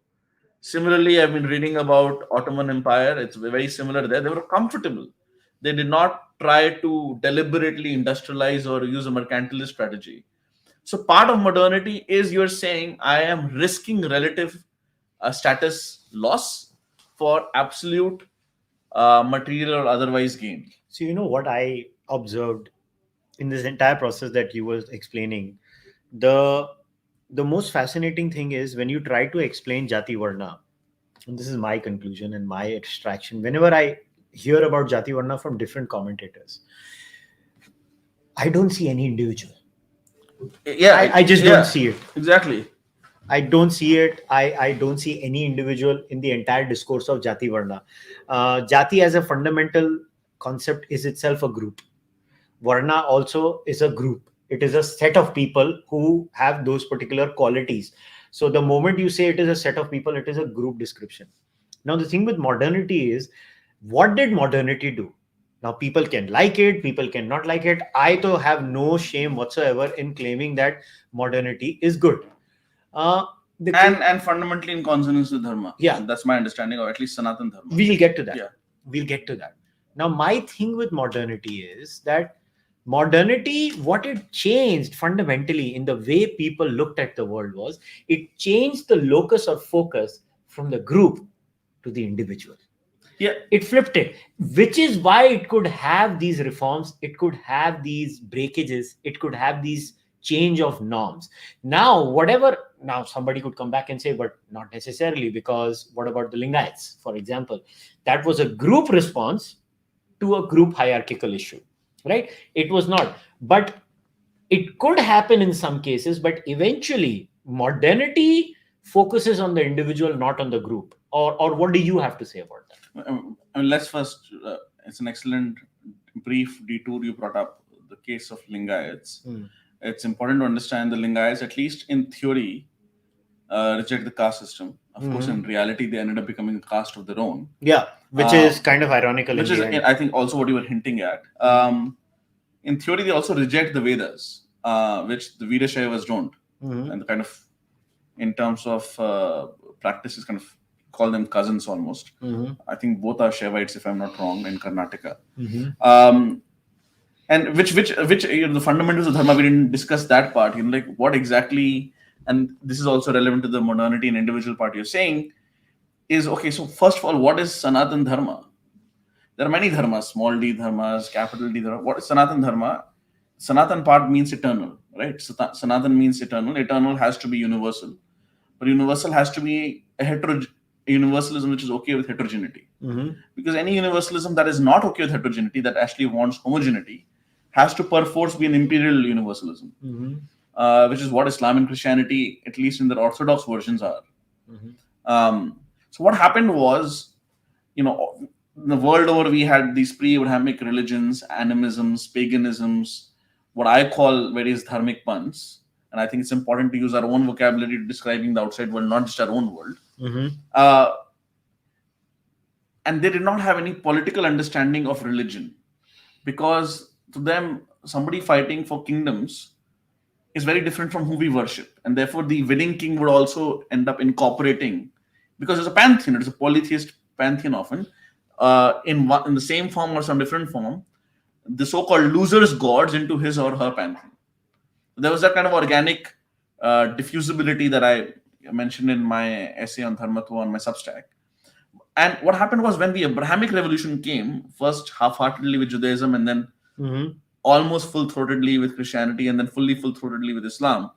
Similarly, I've been reading about Ottoman Empire. It's very similar there. They were comfortable. They did not try to deliberately industrialize or use a mercantilist strategy. So part of modernity is you're saying, I am risking relative status loss for absolute material or otherwise gain. So what I observed in this entire process that you were explaining, the most fascinating thing is when you try to explain Jati Varna, and this is my conclusion and my extraction, whenever I hear about Jati Varna from different commentators, I don't see any individual. Yeah, I just don't see it. Exactly. I don't see it. I don't see any individual in the entire discourse of Jati Varna. Jati as a fundamental concept is itself a group. Varna also is a group. It is a set of people who have those particular qualities. So the moment you say it is a set of people, it is a group description. Now, the thing with modernity is, what did modernity do? Now, people can like it, people cannot like it. I though have no shame whatsoever in claiming that modernity is good. And fundamentally in consonance with Dharma. Yeah. That's my understanding, or at least Sanatan Dharma. We'll get to that. Yeah. We'll get to that. Now, my thing with modernity is that modernity, what it changed fundamentally in the way people looked at the world was, it changed the locus of focus from the group to the individual. Yeah. It flipped it, which is why it could have these reforms, it could have these breakages, it could have these change of norms. Now, whatever now somebody could come back and say, but not necessarily, because what about the Lingayats, for example? That was a group response to a group hierarchical issue, right? It was not, but it could happen in some cases, but eventually modernity focuses on the individual, not on the group. Or what do you have to say about that? I mean, let's first, it's an excellent brief detour you brought up, the case of Lingayats. It's important to understand the Lingayats, at least in theory, reject the caste system. Of course, in reality, they ended up becoming a caste of their own. Yeah, which is kind of ironical. Which is, I think, also what you were hinting at. In theory, they also reject the Vedas, which the Veerashayavas don't. And the kind of, in terms of practices, kind of call them cousins almost. I think both are Shaivites, if I'm not wrong, in Karnataka. And which the fundamentals of Dharma, we didn't discuss that part. Like what exactly, and this is also relevant to the modernity and individual part you're saying, is okay. So first of all, what is Sanatan Dharma? There are many dharmas, small d dharmas, capital D dharma. What is Sanatan Dharma? Sanatan part means eternal, right? Sanatan means eternal. Eternal has to be universal, but universal has to be a universalism which is okay with heterogeneity. Because any universalism that is not okay with heterogeneity, that actually wants homogeneity, has to perforce be an imperial universalism, which is what Islam and Christianity, at least in their orthodox versions, are. So what happened was, the world over, we had these pre-Abrahamic religions, animisms, paganisms, what I call various dharmic puns. And I think it's important to use our own vocabulary to describing the outside world, not just our own world. And they did not have any political understanding of religion, because to them, somebody fighting for kingdoms is very different from who we worship. And therefore, the winning king would also end up incorporating, because it's a pantheon, it's a polytheist pantheon often, in the same form or some different form, the so-called losers' gods into his or her pantheon. There was that kind of organic diffusibility that I mentioned in my essay on Dharma on my Substack. And what happened was, when the Abrahamic revolution came, first half-heartedly with Judaism, and then almost full-throatedly with Christianity, and then fully full-throatedly with Islam,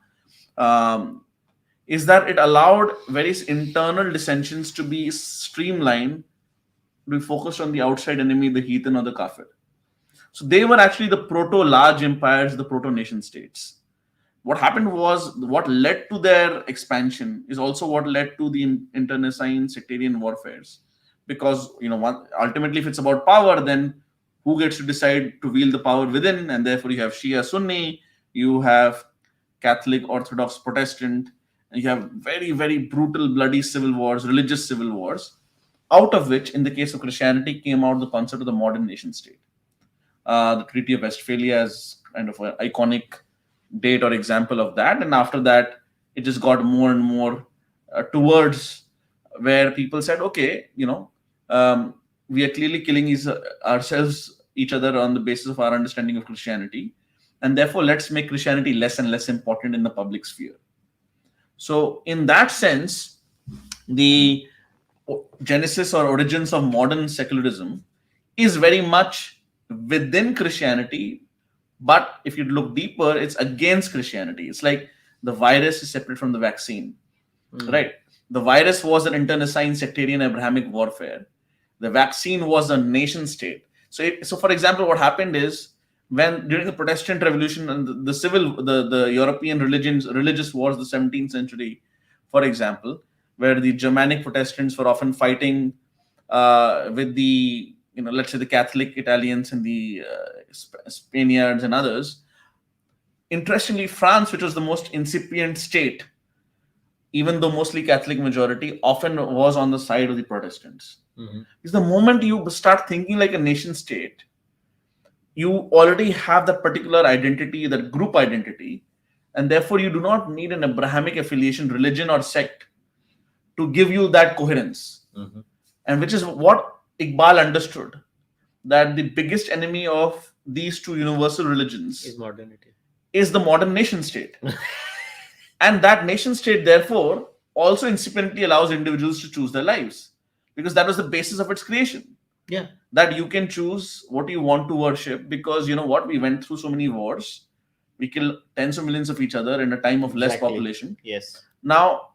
is that it allowed various internal dissensions to be streamlined, to be focused on the outside enemy, the heathen or the kafir. So they were actually the proto-large empires, the proto-nation states. What happened was, what led to their expansion is also what led to the internecine sectarian warfares. Because, ultimately, if it's about power, then who gets to decide to wield the power within? And therefore, you have Shia, Sunni, you have Catholic, Orthodox, Protestant, and you have very, very brutal, bloody civil wars, religious civil wars, out of which, in the case of Christianity, came out the concept of the modern nation state. The Treaty of Westphalia is kind of an iconic date or example of that. And after that, it just got more and more towards where people said, okay, we are clearly killing each other on the basis of our understanding of Christianity. And therefore, let's make Christianity less and less important in the public sphere. So in that sense, the genesis or origins of modern secularism is very much within Christianity. But if you look deeper, it's against Christianity. It's like the virus is separate from the vaccine, right? The virus was an internecine sectarian Abrahamic warfare. The vaccine was a nation state. So for example, what happened is, when during the Protestant Revolution and the European religious wars of the 17th century, for example, where the Germanic Protestants were often fighting with the, let's say the Catholic Italians and the Spaniards and others. Interestingly, France, which was the most incipient state, even though mostly Catholic majority, often was on the side of the Protestants. Because the moment you start thinking like a nation state, you already have that particular identity, that group identity, and therefore you do not need an Abrahamic affiliation, religion or sect to give you that coherence. And which is what Iqbal understood, that the biggest enemy of these two universal religions is modernity, is the modern nation state. And that nation state, therefore, also incipiently allows individuals to choose their lives, because that was the basis of its creation. Yeah. That you can choose what you want to worship, because we went through so many wars. We kill tens of millions of each other in a time of less population. Yes. Now,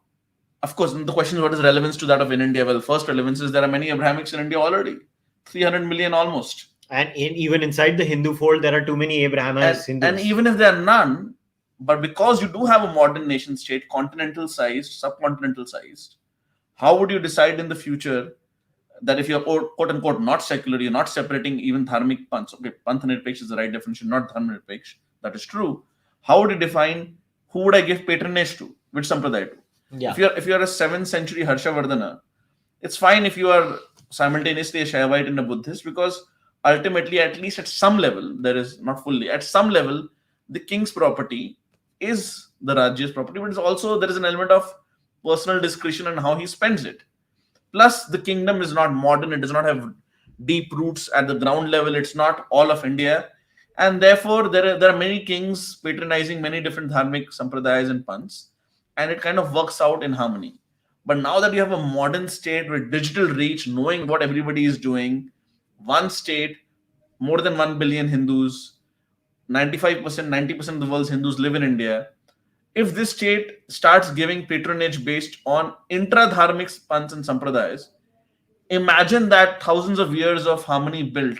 of course, the question is what is relevance to that of in India? Well, first relevance is there are many Abrahamics in India already, 300 million almost. And even inside the Hindu fold, there are too many Abrahamic Hindus. And even if there are none, but because you do have a modern nation state, continental sized, subcontinental sized, how would you decide in the future that if you're quote unquote not secular, you're not separating even dharmic panths? Okay, panth nirpeksh is the right definition, not dharma nirpeksh. That is true. How would you define who would I give patronage to? Which sampradaya to? Yeah. If you're a 7th century Harshavardhana, it's fine if you are simultaneously a Shaivite and a Buddhist, because ultimately, at least at some level, there is not fully, at some level, the king's property is the Rajya's property, but it's also there is an element of personal discretion on how he spends it. Plus, the kingdom is not modern, it does not have deep roots at the ground level, it's not all of India, and therefore there are many kings patronizing many different dharmic sampradayas and panths, and it kind of works out in harmony. But now that you have a modern state with digital reach, knowing what everybody is doing, one state, more than 1 billion Hindus, 95%, 90% of the world's Hindus live in India. If this state starts giving patronage based on intra-dharmic panths and sampradayas, imagine that thousands of years of harmony built,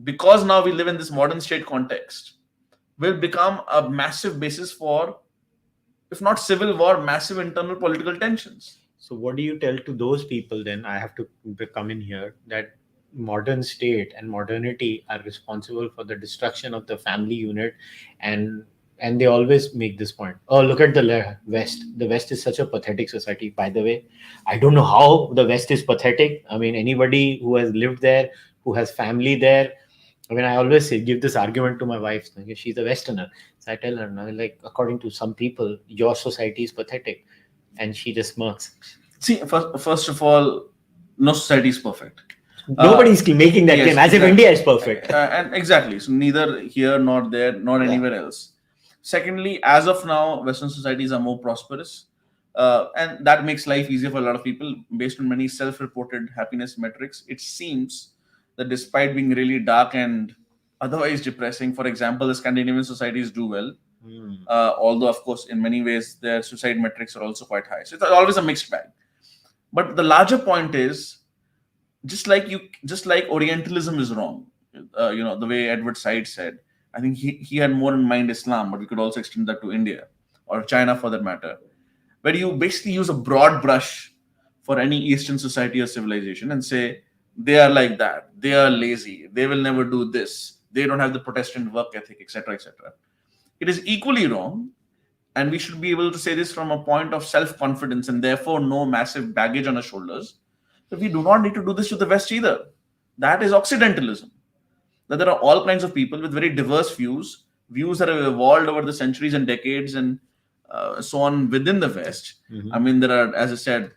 because now we live in this modern state context, will become a massive basis for, if not civil war, massive internal political tensions. So what do you tell to those people then? I have to come in here that modern state and modernity are responsible for the destruction of the family unit, and they always make this point. Oh, look at the West. The West is such a pathetic society. By the way, I don't know how the West is pathetic. I mean, anybody who has lived there, who has family there. I mean, I always give this argument to my wife. She's a Westerner. So I tell her, like, according to some people, your society is pathetic. And she just smirks. See, first of all, no society is perfect. Nobody's making that claim as if India is perfect. And exactly. So neither here nor there nor anywhere else. Secondly, as of now, Western societies are more prosperous. And that makes life easier for a lot of people. Based on many self-reported happiness metrics, it seems that despite being really dark and otherwise depressing, for example, the Scandinavian societies do well. Although, of course, in many ways, their suicide metrics are also quite high. So it's always a mixed bag. But the larger point is, just like Orientalism is wrong, the way Edward Said said, I think he had more in mind Islam, but we could also extend that to India or China for that matter, where you basically use a broad brush for any Eastern society or civilization and say, they are like that, they are lazy, they will never do this, they don't have the Protestant work ethic, etc., etc. It is equally wrong, and we should be able to say this from a point of self-confidence and therefore no massive baggage on our shoulders, that we do not need to do this to the West either. That is Occidentalism. That there are all kinds of people with very diverse views that have evolved over the centuries and decades and so on within the West. I mean, there are, as I said,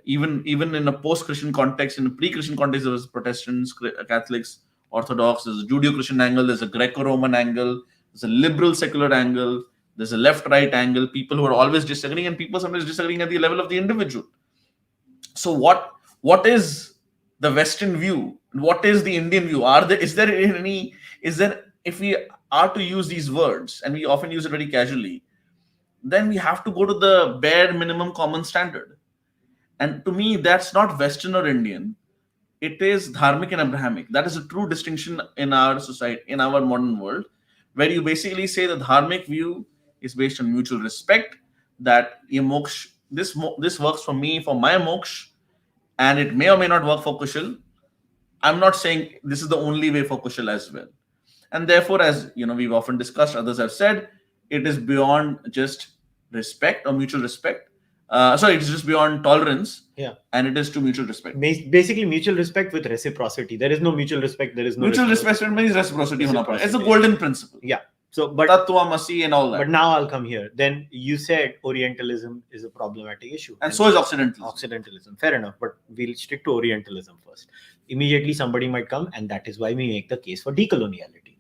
even in a post-Christian context, in a pre-Christian context, there was Protestants, Catholics, Orthodox, there's a Judeo-Christian angle, there's a Greco-Roman angle, there's a liberal secular angle, there's a left-right angle, people who are always disagreeing, and people sometimes disagreeing at the level of the individual. So what is the Western view? What is the Indian view? Is there if we are to use these words, and we often use it very casually, then we have to go to the bare minimum common standard. And to me, that's not Western or Indian. It is dharmic and Abrahamic. That is a true distinction in our society, in our modern world, where you basically say the dharmic view is based on mutual respect, that this works for me, for my moksha, and it may or may not work for Kushal. I'm not saying this is the only way for Kushal as well. And therefore, as we've often discussed, others have said, it is beyond just respect or mutual respect. It's just beyond tolerance. Yeah. And it is to mutual respect. Basically, mutual respect with reciprocity. There is no mutual respect. There is no mutual respect means reciprocity. It's a golden principle. Yeah. So, but Tattvamasi and all that. But now I'll come here. Then you said Orientalism is a problematic issue, and so is Occidentalism. Occidentalism, fair enough. But we'll stick to Orientalism first. Immediately, somebody might come, and that is why we make the case for decoloniality,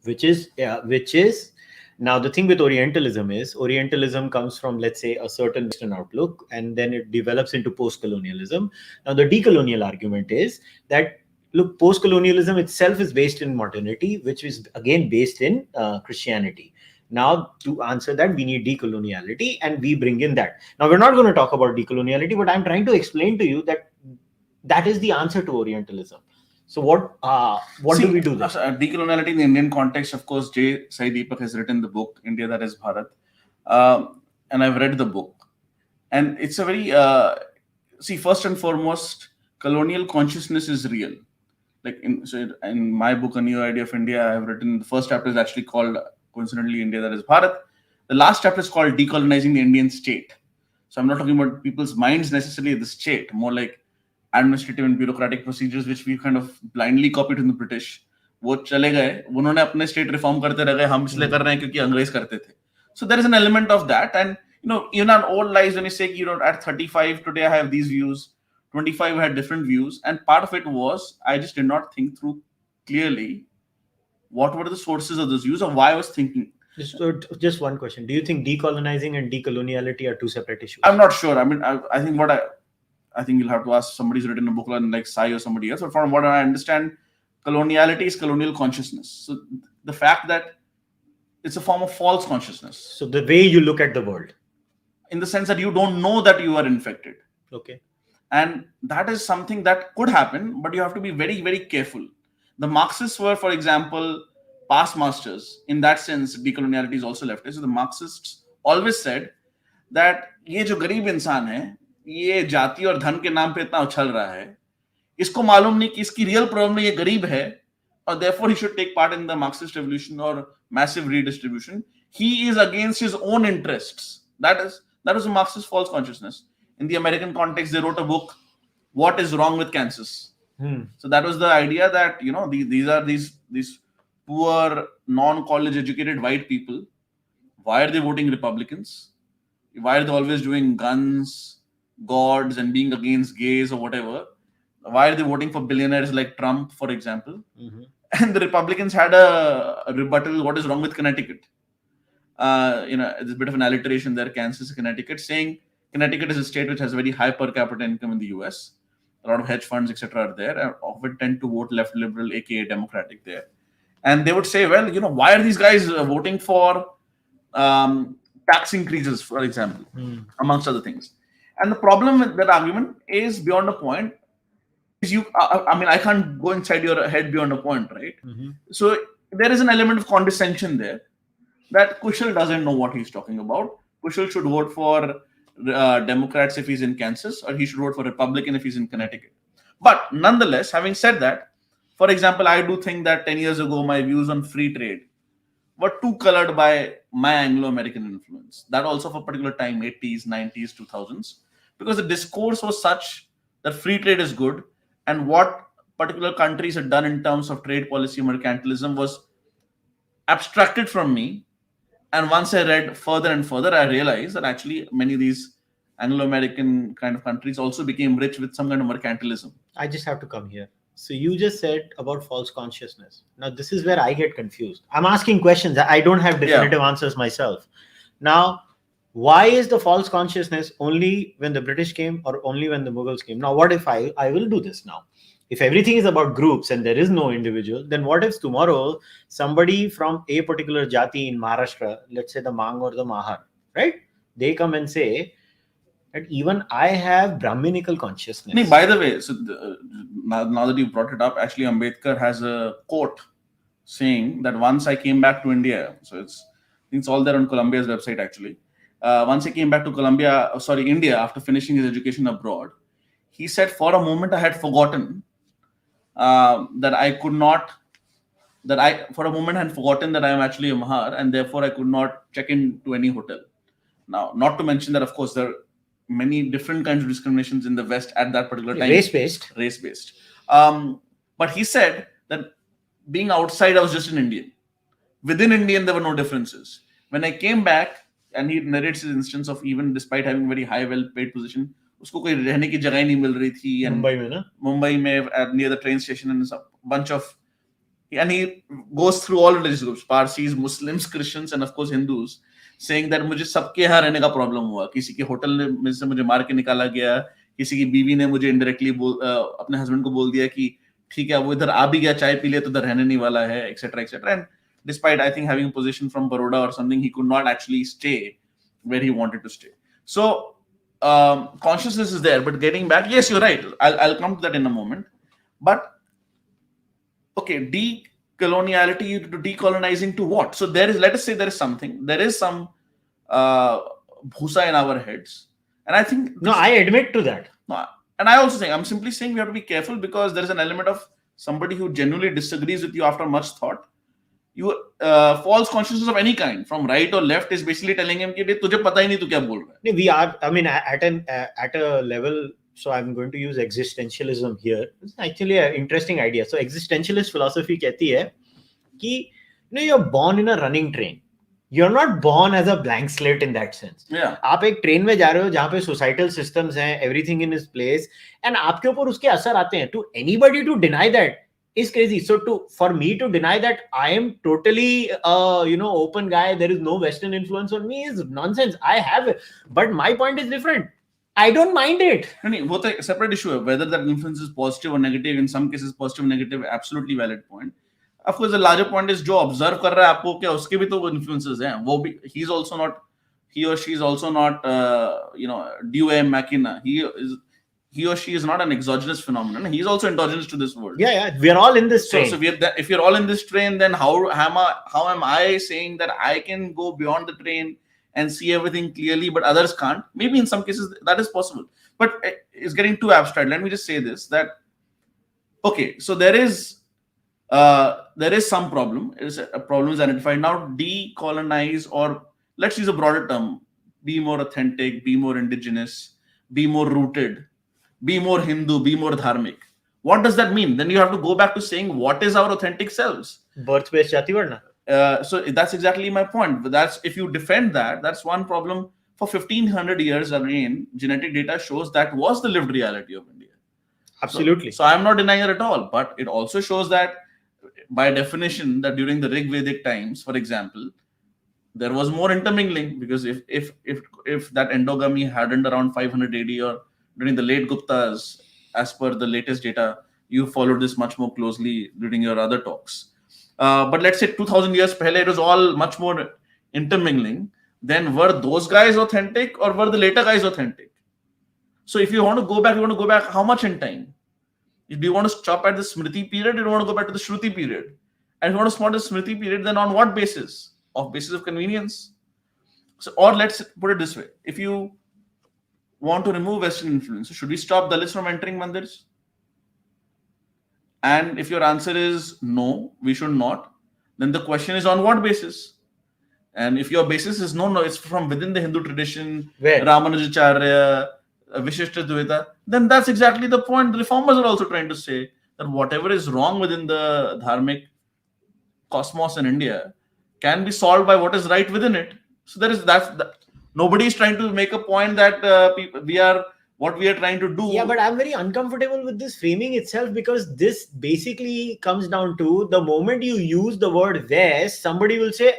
which is now the thing with Orientalism comes from, let's say, a certain Western outlook, and then it develops into post-colonialism. Now, the decolonial argument is that, look, post-colonialism itself is based in modernity, which is again based in Christianity. Now, to answer that, we need decoloniality, and we bring in that. Now, we're not going to talk about decoloniality, but I'm trying to explain to you that that is the answer to Orientalism. So, what do we do there? Decoloniality in the Indian context, of course, J. Sai Deepak has written the book, India That Is Bharat. And I've read the book. And it's a very, first and foremost, colonial consciousness is real. Like in my book, A New Idea of India, I've written, the first chapter is actually called, coincidentally, India That Is Bharat. The last chapter is called Decolonizing the Indian State. So I'm not talking about people's minds necessarily, the state, more like administrative and bureaucratic procedures which we kind of blindly copied from the British. वो चले गए, उन्होंने अपने state reform करते रह गए, हम इसलिए कर रहे हैं क्योंकि अंग्रेज करते थे. So there is an element of that, and even our old lives, when you say at 35 today I have these views, 25 I had different views, and part of it was I just did not think through clearly what were the sources of those views or why I was thinking. Just one question: do you think decolonizing and decoloniality are two separate issues? I'm not sure. I mean, I think I think you'll have to ask somebody who's written a book on like Sai or somebody else. But from what I understand, coloniality is colonial consciousness. So the fact that it's a form of false consciousness. So the way you look at the world, in the sense that you don't know that you are infected. Okay. And that is something that could happen, but you have to be very, very careful. The Marxists were, for example, past masters. In that sense, decoloniality is also leftist. So the Marxists always said that ये जो गरीब इंसान है, ये जाति और धन के नाम पे इतना उछल रहा है, इसको मालूम नहीं कि इसकी रियल प्रॉब्लम में ये गरीब है, और therefore he should take part in the Marxist revolution or massive redistribution. He is against his own interests. That was a Marxist false consciousness. In the American context, they wrote a book, What is Wrong with Kansas? So that was the idea that these are these poor, non-college educated white people. Why are they voting Republicans? Why are they always doing guns, gods, and being against gays or whatever? Why are they voting for billionaires like Trump, for example? And the Republicans had a rebuttal, what is wrong with Connecticut? There's a bit of an alliteration there, Kansas, Connecticut, saying Connecticut is a state which has a very high per capita income in the US. A lot of hedge funds, etc. are there, and often tend to vote left liberal, aka Democratic there. And they would say, well, why are these guys voting for tax increases, for example, amongst other things? And the problem with that argument is beyond a point. Is I can't go inside your head beyond a point, right? So there is an element of condescension there that Kushal doesn't know what he's talking about. Kushal should vote for Democrats if he's in Kansas, or he should vote for Republican if he's in Connecticut. But nonetheless, having said that, for example, I do think that 10 years ago, my views on free trade were too colored by my Anglo-American influence. That also for a particular time, 80s, 90s, 2000s, because the discourse was such that free trade is good, and what particular countries had done in terms of trade policy, mercantilism, was abstracted from me. And once I read further and further, I realized that actually many of these Anglo-American kind of countries also became rich with some kind of mercantilism. I just have to come here. So you just said about false consciousness. Now, this is where I get confused. I'm asking questions. I don't have definitive answers myself. Now, why is the false consciousness only when the British came or only when the Mughals came? Now, what if I will do this now? If everything is about groups and there is no individual, then what if tomorrow somebody from a particular jati in Maharashtra, let's say the Mang or the Mahar, right? They come and say that even I have Brahminical consciousness. By the way, so now that you brought it up, actually Ambedkar has a quote saying that once I came back to India, so it's all there on Columbia's website actually. Once he came back to India after finishing his education abroad, he said, for a moment I had forgotten that I am actually a Mahar, and therefore I could not check into any hotel. Now, not to mention that, of course, there are many different kinds of discriminations in the West at that particular time. Race-based. But he said that being outside, I was just an Indian. Within Indian, there were no differences. When I came back, and he narrates his instance of even despite having a very high, well-paid position, उसको कोई रहने की जगह ही नहीं मिल रही थी. मुंबई में near the train station, and a bunch of, and he goes through all religious groups, Parsis, Muslims, Christians, and of course Hindus, saying that मुझे सबके यहाँ रहने का प्रॉब्लम हुआ. किसी के होटल में से मुझे मार के निकाला गया, किसी की बीवी ने मुझे इनडायरेक्टली अपने हस्बैंड को बोल दिया कि ठीक है वो इधर आ भी गया चाय पी ले तो इधर रहने नहीं वाला है, etcetera etcetera. And despite I think having a position from Baroda or something, he could not actually stay where he wanted to stay. So consciousness is there, but getting back, yes, you're right. I'll come to that in a moment. But okay, decoloniality to decolonizing to what? So there is, let us say there is something, there is some bhusa in our heads, and I think No, I admit to that. and I also think, I'm simply saying we have to be careful, because there is an element of somebody who genuinely disagrees with you after much thought. You false consciousness of any kind, from right or left, is basically telling him कि तुझे पता ही नहीं तू क्या बोल रहा है. No, we are, I mean, at a level. So I'm going to use existentialism here. It's actually an interesting idea. So existentialist philosophy कहती है कि you're born in a running train. You're not born as a blank slate in that sense. Yeah. आप एक train में जा रहे हो जहाँ पे societal systems हैं, everything in its place, and आपके ऊपर उसके असर आते हैं. To anybody to deny that is crazy. So for me to deny that I am totally open guy, there is no Western influence on me, is nonsense. I have it, but my point is different. I don't mind it. No, वो तो separate issue है. Whether that influence is positive or negative, in some cases positive, negative, absolutely valid point. Of course, the larger point is जो observe कर रहा है आपको क्या, उसके भी तो influences हैं. वो भी, he or she is also not due machina. He or she is not an exogenous phenomenon. He is also endogenous to this world. Yeah, we are all in this train. So if you're all in this train, then how am I saying that I can go beyond the train and see everything clearly, but others can't? Maybe in some cases that is possible, but it's getting too abstract. Let me just say this, that okay, so there is some problem. A problem is identified. Now decolonize, or let's use a broader term, be more authentic, be more indigenous, be more rooted, be more Hindu, be more dharmic. What does that mean? Then you have to go back to saying, what is our authentic selves? Birth-based Jati Varna. So that's exactly my point. But that's, if you defend that, that's one problem. For 1500 years, again, genetic data shows that was the lived reality of India. Absolutely. So I'm not denying it at all. But it also shows that, by definition, that during the Rig Vedic times, for example, there was more intermingling, because if that endogamy happened around 500 AD or during the late Guptas, as per the latest data, you followed this much more closely during your other talks. But let's say 2000 years pehle, it was all much more intermingling. Then were those guys authentic, or were the later guys authentic? So if you want to go back how much in time? Do you want to stop at the Smriti period, or do you want to go back to the Shruti period? And if you want to stop at the Smriti period, then on what basis? Of basis of convenience? So, or let's put it this way. If you want to remove Western influence, should we stop Dalits from entering mandirs? And if your answer is no, we should not, then the question is on what basis? And if your basis is no, it's from within the Hindu tradition, Ramanujacharya, Vishishtadvaita, then that's exactly the point. The reformers are also trying to say that whatever is wrong within the dharmic cosmos in India can be solved by what is right within it. So there is nobody is trying to make a point that what we are trying to do. Yeah, but I'm very uncomfortable with this framing itself, because this basically comes down to the moment you use the word West, somebody will say,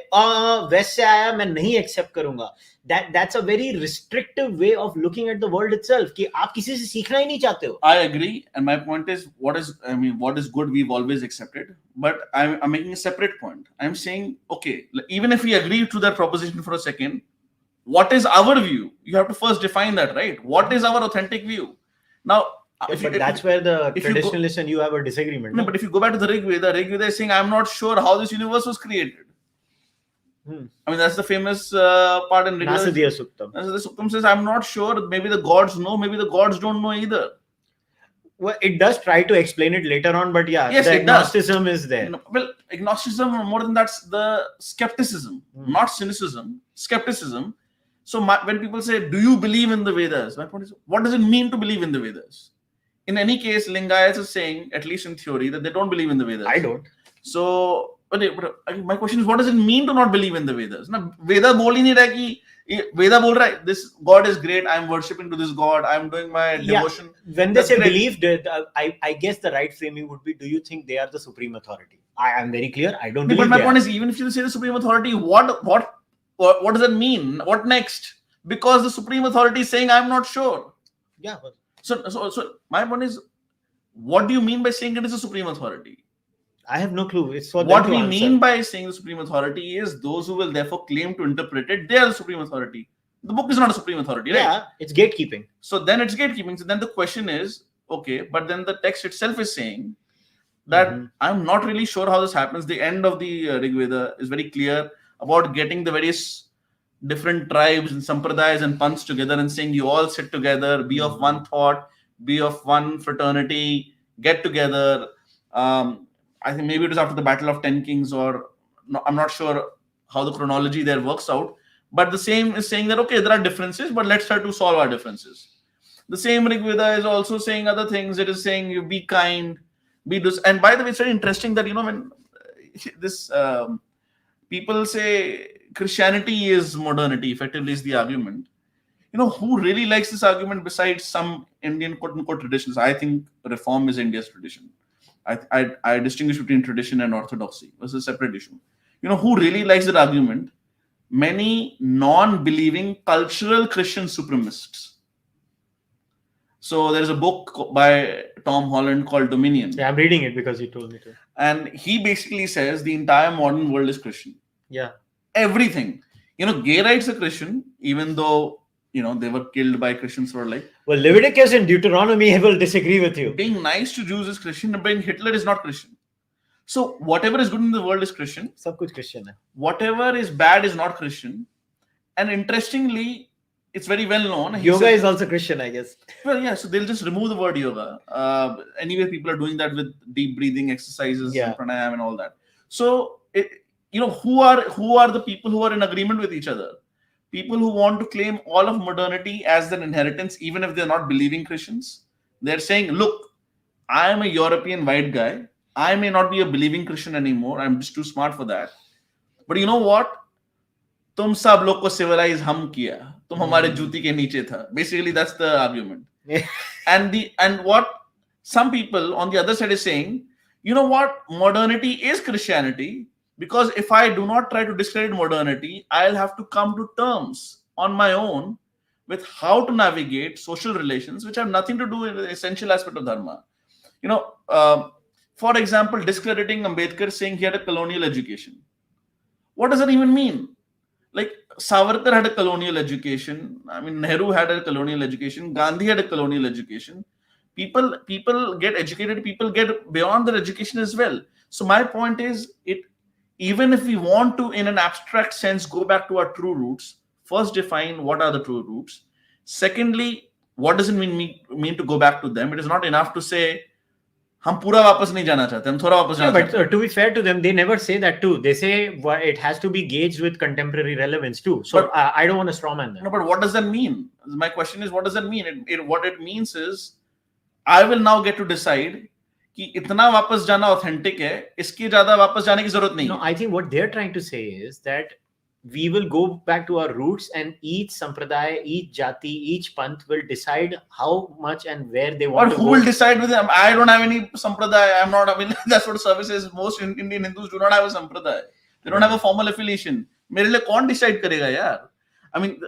West se aaya, main nahi accept karunga. That's a very restrictive way of looking at the world itself. Ki aap kisi se seekhna hi nahi chahte ho. I agree, and my point is, what is good, we've always accepted. But I'm making a separate point. I'm saying, okay, even if we agree to that proposition for a second, what is our view? You have to first define that, right? What is our authentic view? Now, where the traditionalists and you have a disagreement. No, but if you go back to the Rig Veda is saying, I'm not sure how this universe was created. I mean, that's the famous part in Rig Veda. Suktam. The Suktam says, I'm not sure. Maybe the gods know, maybe the gods don't know either. Well, it does try to explain it later on, but yeah, yes, the agnosticism is there. Well, agnosticism, more than that's the skepticism, not cynicism, skepticism. So when people say, do you believe in the Vedas? My point is, what does it mean to believe in the Vedas? In any case, Lingayats is saying, at least in theory, that they don't believe in the Vedas. I don't. So, but my question is, what does it mean to not believe in the Vedas? Now, Veda bol hi nahi raha ki, Veda bol raha hai, this God is great, I'm worshipping to this God, I'm doing my devotion. When they say belief, I guess the right framing would be, do you think they are the supreme authority? I am very clear, I don't believe. But my point is, even if you say the supreme authority, what does that mean? What next? Because the supreme authority is saying, I'm not sure. Yeah. So my point is, what do you mean by saying it is a supreme authority? I have no clue. It's for them What to we answer. mean by saying the supreme authority is those who will therefore claim to interpret it, they are the supreme authority. The book is not a supreme authority, right? Yeah, it's gatekeeping. So then it's gatekeeping. So then the question is, okay, but then the text itself is saying that I'm not really sure how this happens. The end of the Rig Veda is very clear about getting the various different tribes and sampradayas and panths together and saying you all sit together, be of one thought, be of one fraternity, get together. I think maybe it was after the Battle of Ten Kings, or no, I'm not sure how the chronology there works out. But the same is saying that, okay, there are differences, but let's try to solve our differences. The same Rig Veda is also saying other things. It is saying you be kind, be this. And by the way, it's very interesting that, when this people say Christianity is modernity, effectively is the argument. Who really likes this argument besides some Indian quote-unquote traditions? I think Reform is India's tradition. I distinguish between tradition and orthodoxy. It's a separate issue. Who really likes that argument? Many non-believing cultural Christian supremacists. So there's a book by Tom Holland called Dominion. Yeah, I'm reading it because you told me to. And he basically says the entire modern world is Christian. Yeah. Everything. Gay rights are Christian, even though, they were killed by Christians who were like... Well, Leviticus and Deuteronomy will disagree with you. Being nice to Jews is Christian, and being Hitler is not Christian. So whatever is good in the world is Christian. Sab kuch Christian hai. Whatever is bad is not Christian. And interestingly, it's very well known. Yoga is also Christian, I guess. Well, yeah, so they'll just remove the word yoga. Anyway, people are doing that with deep breathing exercises and pranayama and all that. So, who are the people who are in agreement with each other? People who want to claim all of modernity as their inheritance, even if they're not believing Christians. They're saying, look, I am a European white guy. I may not be a believing Christian anymore. I'm just too smart for that. But you know what? तुम सब लोग को civilize हम किया, तुम हमारे जूती के नीचे था. Basically, that's the argument. and what some people on the other side is saying, you know what? Modernity is Christianity, because if I do not try to discredit modernity, I'll have to come to terms on my own with how to navigate social relations, which have nothing to do with the essential aspect of Dharma. For example, discrediting Ambedkar, saying he had a colonial education. What does that even mean? Like, Savarkar had a colonial education. I mean, Nehru had a colonial education. Gandhi had a colonial education. People get educated. People get beyond their education as well. So my point is, even if we want to, in an abstract sense, go back to our true roots, first define what are the true roots. Secondly, what does it mean to go back to them? It is not enough to say, हम पूरा वापस नहीं जाना चाहते, हम थोड़ा वापस जाना चाहते हैं. But to be fair to them, they never say that too. They say it has to be gauged with contemporary relevance too. So I don't want to strawman them. No, but what does that mean? My question is, what does that mean? What it means is, I will now get to decide कि इतना वापस जाना authentic है, इसके ज़्यादा वापस जाने की ज़रूरत नहीं है. No, I think what they're trying to say is that we will go back to our roots, and each sampradaya, each jati, each panth will decide how much and where they want or to who go. Will decide with them? I don't have any sampradaya. That's what service is. Most Indian Hindus do not have a sampradaya. They don't have a formal affiliation. मेरे लिए कौन decide करेगा यार? I mean,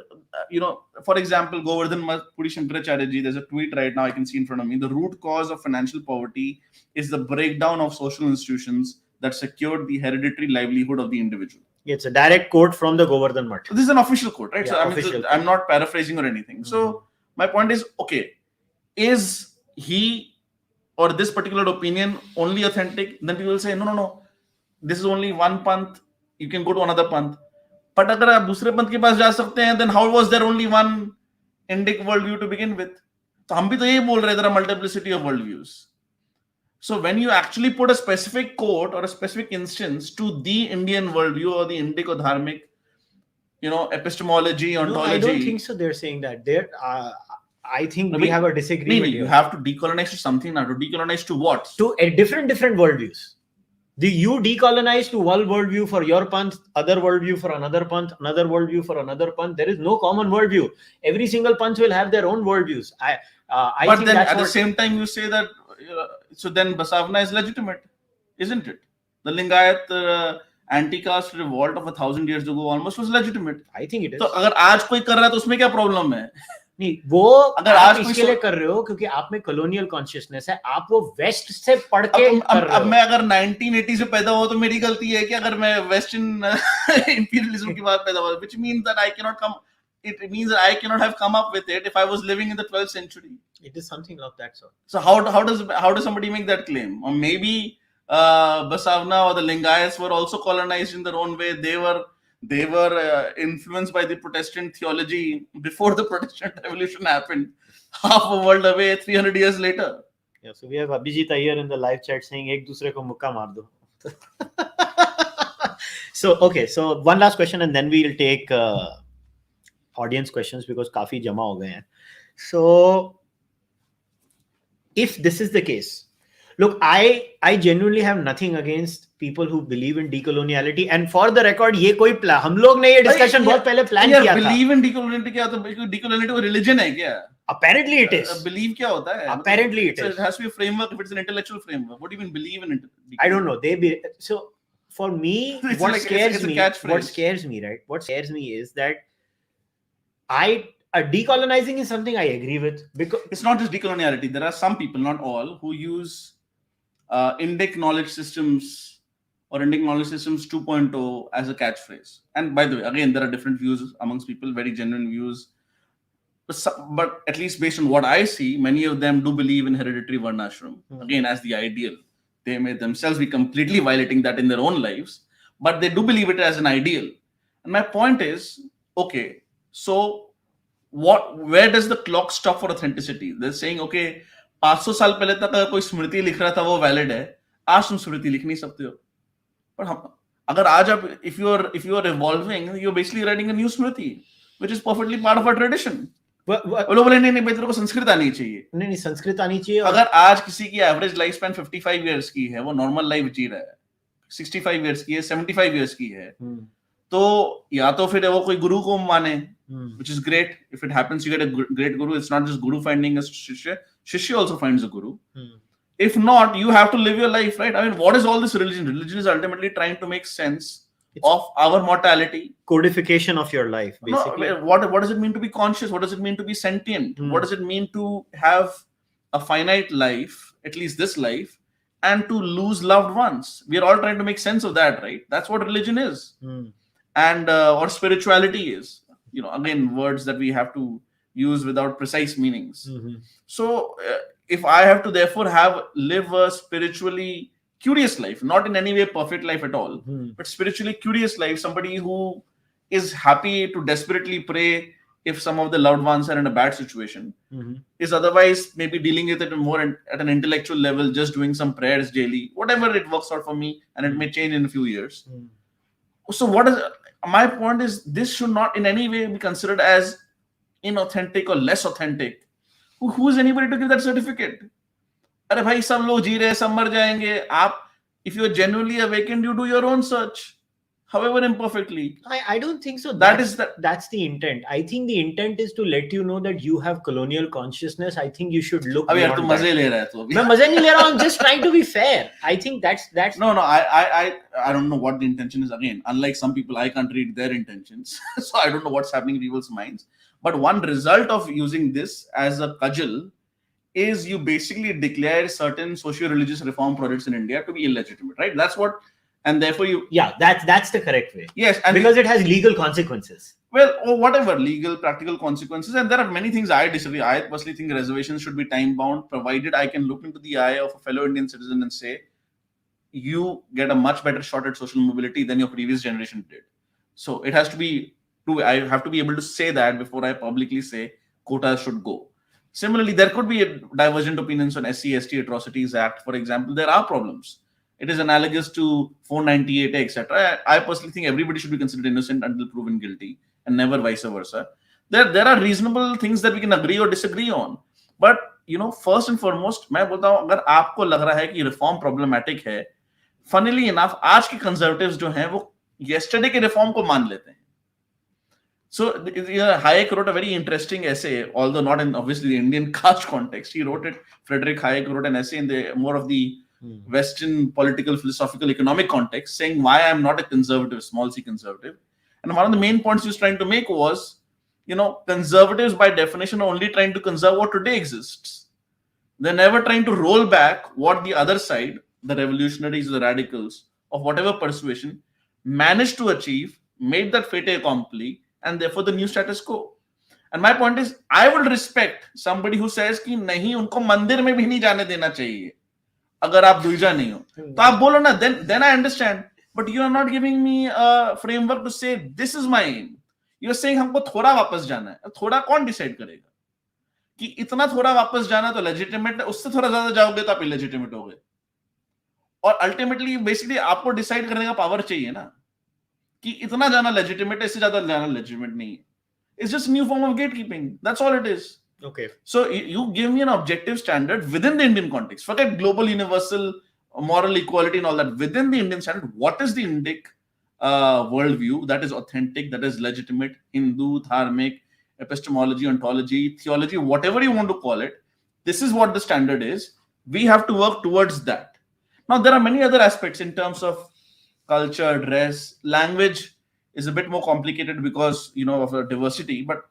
for example, Govardhan Puri Shankaracharya ji, there's a tweet right now I can see in front of me. The root cause of financial poverty is the breakdown of social institutions that secured the hereditary livelihood of the individual. It's a direct quote from the Govardhan Mutt. This is an official quote, right? Yeah, so I'm not paraphrasing or anything. So my point is, okay, is he or this particular opinion only authentic? Then people will say, no, this is only one panth. You can go to another panth. But अगर आप दूसरे पंथ के पास जा सकते हैं, then how was there only one Indic worldview to begin with? तो हम भी तो यही बोल रहे, there are multiplicity of worldviews. So when you actually put a specific quote or a specific instance to the Indian worldview or the Indic or Dharmic, epistemology, ontology. No, I don't think so. They're saying that. I think we have a disagreement. You have to decolonize to something now. To decolonize to what? To different worldviews. You decolonize to one worldview for your panth, other worldview for another panth, another worldview for another panth. There is no common worldview. Every single panth will have their own worldviews. But think then at the same time you say that, so then Basavana is legitimate, isn't it? The Lingayat anti-caste revolt of 1,000 years ago almost was legitimate. I think it is. So अगर आज कोई कर रहा है तो उसमें क्या problem है? नहीं, वो अगर आप आज कोई इसके लिए कर रहे हो क्योंकि आप में कॉलोनियल कॉन्शियसनेस है, आप वो वेस्ट से पढ़ के कर रहे अब हो. मैं अगर 1980 से पैदा हुआ तो मेरी गलती है कि अगर मैं वेस्टर्न इंपीरियलिज्म के बाद पैदा हुआ, which means that I cannot come, it means that I cannot have come up with it if I was living in the 12th century. It is something of that sort. So how does somebody make that claim? Or maybe Basavana or the Lingayats were also colonized in their own way. They were influenced by the Protestant theology before the Protestant Revolution happened, half a world away, 300 years later. Yeah, so we have Abhijit Iyer in the live chat saying एक दूसरे को मुक्का मार दो. So okay, so one last question and then we'll take audience questions because काफी जमा हो गए हैं. So if this is the case, look, I genuinely have nothing against people who believe in decoloniality, and for the record ये कोई हम लोग ने ये discussion बहुत पहले plan किया था. Believe in decoloniality क्या होता है? Decoloniality वो religion है क्या? Apparently it is. Believe क्या होता है? Apparently it so is. It has to be a framework. If it's an intellectual framework, what do you mean believe in it? I don't know. So for me, what scares me, right? What scares me is that decolonizing is something I agree with, because it's not just decoloniality. There are some people, not all, who use Indic knowledge systems or Indic knowledge systems 2.0 as a catchphrase. And by the way, again, there are different views amongst people, very genuine views. But at least based on what I see, many of them do believe in hereditary varnashram, again, as the ideal. They may themselves be completely violating that in their own lives, but they do believe it as an ideal. And my point is, okay, so where does the clock stop for authenticity? They're saying, okay, 500 साल पहले तक अगर कोई स्मृति लिख रहा था वो valid है, आज तुम स्मृति लिख नहीं सकते हो. पर अगर आज आप if you are evolving, you're basically writing a new smriti, which is perfectly part of our tradition. लोग बोले नहीं भाई तेरे को संस्कृत आनी चाहिए. नहीं संस्कृत आनी चाहिए. अगर आज किसी की एवरेज लाइफ स्पैन 55 इयर्स की है, वो नॉर्मल लाइफ जी रहा है, 65 इयर्स की है, 75 इयर्स की है, तो या तो फिर वो कोई गुरु को माने, which is great. If it happens you get a great guru. It's not just guru finding a shishya also finds a guru. If not, you have to live your life, right? I mean, what is all this religion? Religion is ultimately trying to make sense of our mortality. Codification of your life, basically. No, what does it mean to be conscious? What does it mean to be sentient? What does it mean to have a finite life, at least this life, and to lose loved ones? We are all trying to make sense of that, right? That's what religion is. And or spirituality is. You know, again, words that we have to use without precise meanings. So if I have to therefore live a spiritually curious life, not in any way perfect life at all, but spiritually curious life, somebody who is happy to desperately pray if some of the loved ones are in a bad situation, is otherwise maybe dealing with it more at an intellectual level, just doing some prayers daily, whatever it works out for me, and it may change in a few years. So my point is, this should not in any way be considered as inauthentic or less authentic. Who is anybody to give that certificate? अरे भाई सब लोग जी रहे, सब मर जाएंगे. आप, if you are genuinely awakened, you do your own search, however imperfectly. I don't think so. That's the intent. I think the intent is to let you know that you have colonial consciousness. I think you should look. अभी यार तू मजे ले रहा है तू अभी. मैं मजे नहीं ले रहा हूँ. I'm just trying to be fair. I think that's. No. I don't know what the intention is. Again, unlike some people, I can't read their intentions, so I don't know what's happening in people's minds. But one result of using this as a cudgel is you basically declare certain socio-religious reform projects in India to be illegitimate, right? That's what, and therefore you... Yeah, that's the correct way. Yes. And because it has legal consequences. Well, or whatever, legal, practical consequences. And there are many things I disagree. I personally think reservations should be time-bound, provided I can look into the eye of a fellow Indian citizen and say, you get a much better shot at social mobility than your previous generation did. So it has to be... I have to be able to say that before I publicly say quotas should go. Similarly, there could be divergent opinions on SC/ST Atrocities Act, for example. There are problems. It is analogous to 498, etc. I personally think everybody should be considered innocent until proven guilty, and never vice versa. There are reasonable things that we can agree or disagree on. But, you know, first and foremost, मैं बोलता हूँ, अगर आपको लग रहा है कि reform problematic है, funnily enough, आज के conservatives जो हैं, वो yesterday के reform को मान लेते हैं. So Hayek wrote a very interesting essay, although not in obviously the Indian caste context. He wrote it. Frederick Hayek wrote an essay in the more of the Western political, philosophical, economic context, saying why I'm not a conservative, small c conservative. And one of the main points he was trying to make was, conservatives by definition are only trying to conserve what today exists. They're never trying to roll back what the other side, the revolutionaries, the radicals of whatever persuasion, managed to achieve, made that fait accompli, and therefore the new status quo. And my point is, I will respect somebody who says कि नहीं उनको मंदिर में भी नहीं जाने देना चाहिए अगर आप दूजा नहीं हो तो आप बोलो ना then I understand, but you are not giving me a framework to say this is my aim. You are saying हमको थोड़ा वापस जाना है. थोड़ा कौन डिसाइड करेगा कि इतना थोड़ा वापस जाना तो लेजिटिमेट है, उससे थोड़ा ज्यादा जाओगे तो आप इलेजिटिमेट होगे. और अल्टीमेटली बेसिकली आपको डिसाइड करने का पावर चाहिए ना कि इतना जाना लेजिटिमेट है, इससे ज्यादा जाना लेजिटिमेट नहीं है. It's just a new form of gatekeeping. That's all it is. Okay. So you give me an objective standard within the Indian context. Forget global, universal, moral equality and all that. Within the Indian standard, what is the Indic worldview that is authentic, that is legitimate, Hindu, Dharmic, epistemology, ontology, theology, whatever you want to call it. This is what the standard is. We have to work towards that. Now, there are many other aspects in terms of culture, dress, language is a bit more complicated because, of the diversity. But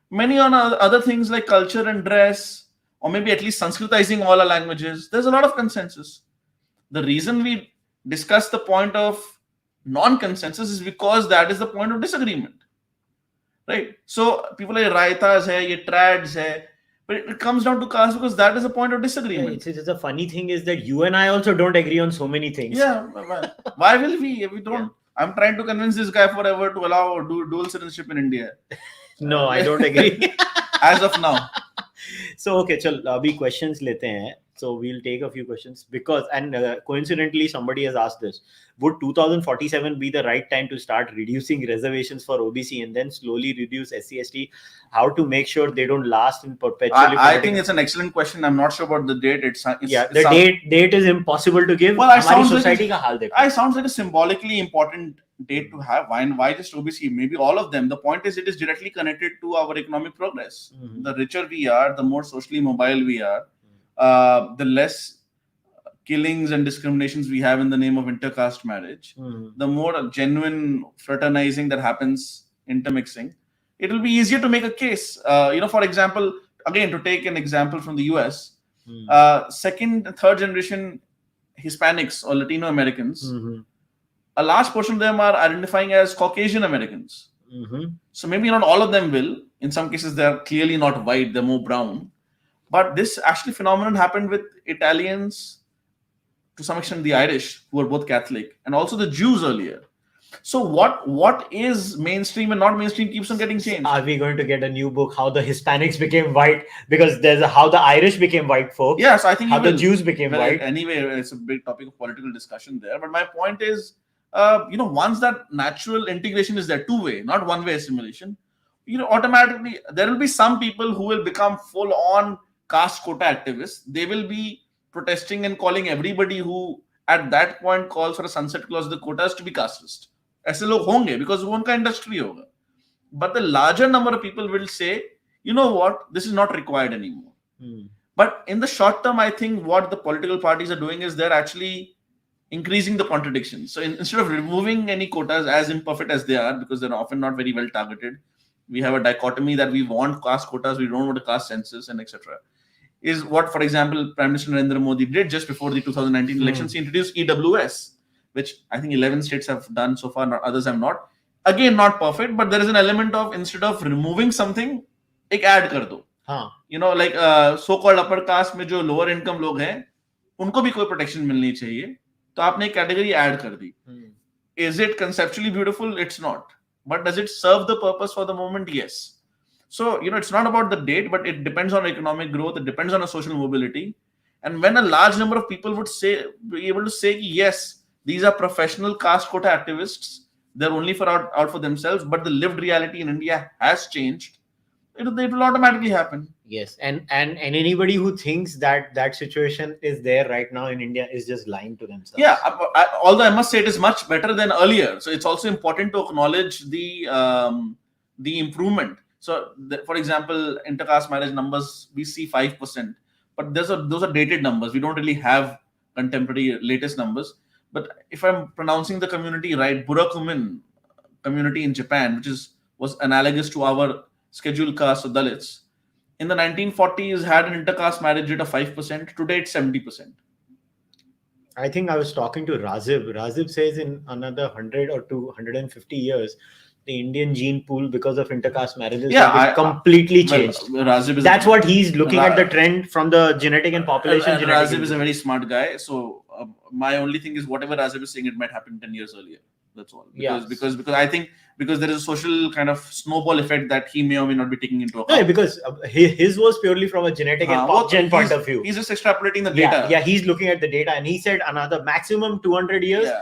many other things like culture and dress, or maybe at least Sanskritizing all our languages, there's a lot of consensus. The reason we discuss the point of non-consensus is because that is the point of disagreement. Right? So people like Raitas hai, ye trads hai, but it comes down to caste because that is a point of disagreement. It's a funny thing is that you and I also don't agree on so many things. Yeah, why will we if we don't? Yeah. I'm trying to convince this guy forever to allow dual citizenship in India. No, I don't agree. As of now. So, okay, chal, abhi questions lete hain. So, we'll take a few questions because, and coincidentally, somebody has asked this. Would 2047 be the right time to start reducing reservations for OBC and then slowly reduce SC/ST? How to make sure they don't last in perpetually? I think it's an excellent question. I'm not sure about the date. Date is impossible to give. Well, I sounds like a symbolically important date to have. Why just OBC? Maybe all of them. The point is, it is directly connected to our economic progress. Mm-hmm. The richer we are, the more socially mobile we are, the less killings and discriminations we have in the name of intercaste marriage, the more genuine fraternizing that happens, intermixing. It will be easier to make a case. For example, again, to take an example from the US, second and third generation Hispanics or Latino Americans, a large portion of them are identifying as Caucasian Americans. So maybe not all of them will. In some cases, they're clearly not white, they're more brown. But this actually phenomenon happened with Italians, to some extent the Irish, who were both Catholic, and also the Jews earlier. So what is mainstream and not mainstream keeps on getting changed. Are we going to get a new book, How the Hispanics Became White? Because there's How the Irish Became White, folks. Yes, I think How the Jews became white. Anyway, it's a big topic of political discussion there. But my point is, once that natural integration is there, two-way, not one-way assimilation, automatically there will be some people who will become full-on caste quota activists. They will be protesting and calling everybody who at that point calls for a sunset clause of the quotas to be casteist. ऐसे लोग होंगे because वो उनका industry होगा. But the larger number of people will say, you know what, this is not required anymore. But in the short term, I think what the political parties are doing is they're actually increasing the contradictions. So instead of removing any quotas, as imperfect as they are, because they're often not very well targeted, we have a dichotomy that we want caste quotas, we don't want a caste census, and etc. Is what, for example, Prime Minister Narendra Modi did just before the 2019 elections. He introduced EWS, which I think 11 states have done so far, others have not. Again, not perfect, but there is an element of, instead of removing something, ek add kar do. Like so-called upper caste में जो lower income लोग हैं, उनको भी कोई protection मिलनी चाहिए. तो आपने एक category add कर दी. Is it conceptually beautiful? It's not. But does it serve the purpose for the moment? Yes. So, it's not about the date, but it depends on economic growth. It depends on a social mobility. And when a large number of people would be able to say, yes, these are professional caste quota activists, they're only out for themselves, but the lived reality in India has changed, it will automatically happen. Yes. And anybody who thinks that situation is there right now in India is just lying to themselves. Yeah. Although I must say it is much better than earlier. So it's also important to acknowledge the improvement. So, for example, intercaste marriage numbers, we see 5%, but those are dated numbers. We don't really have contemporary latest numbers. But if I'm pronouncing the community right, Burakumin community in Japan, which was analogous to our scheduled caste or Dalits, in the 1940s had an intercaste marriage rate of 5%. Today it's 70%. I think I was talking to Razib. Razib says in another 100 or 250 years, the Indian gene pool because of intercaste marriages will be completely changed. Razib is That's what he's looking at the trend from the genetic and population. Razib is a very smart guy. So my only thing is whatever Razib is saying, it might happen 10 years earlier. That's all. Because I think because there is a social kind of snowball effect that he may or may not be taking into account. No, because his was purely from a genetic and pop gen point of view. He's just extrapolating the data. Yeah, he's looking at the data and he said another maximum 200 years. Yeah.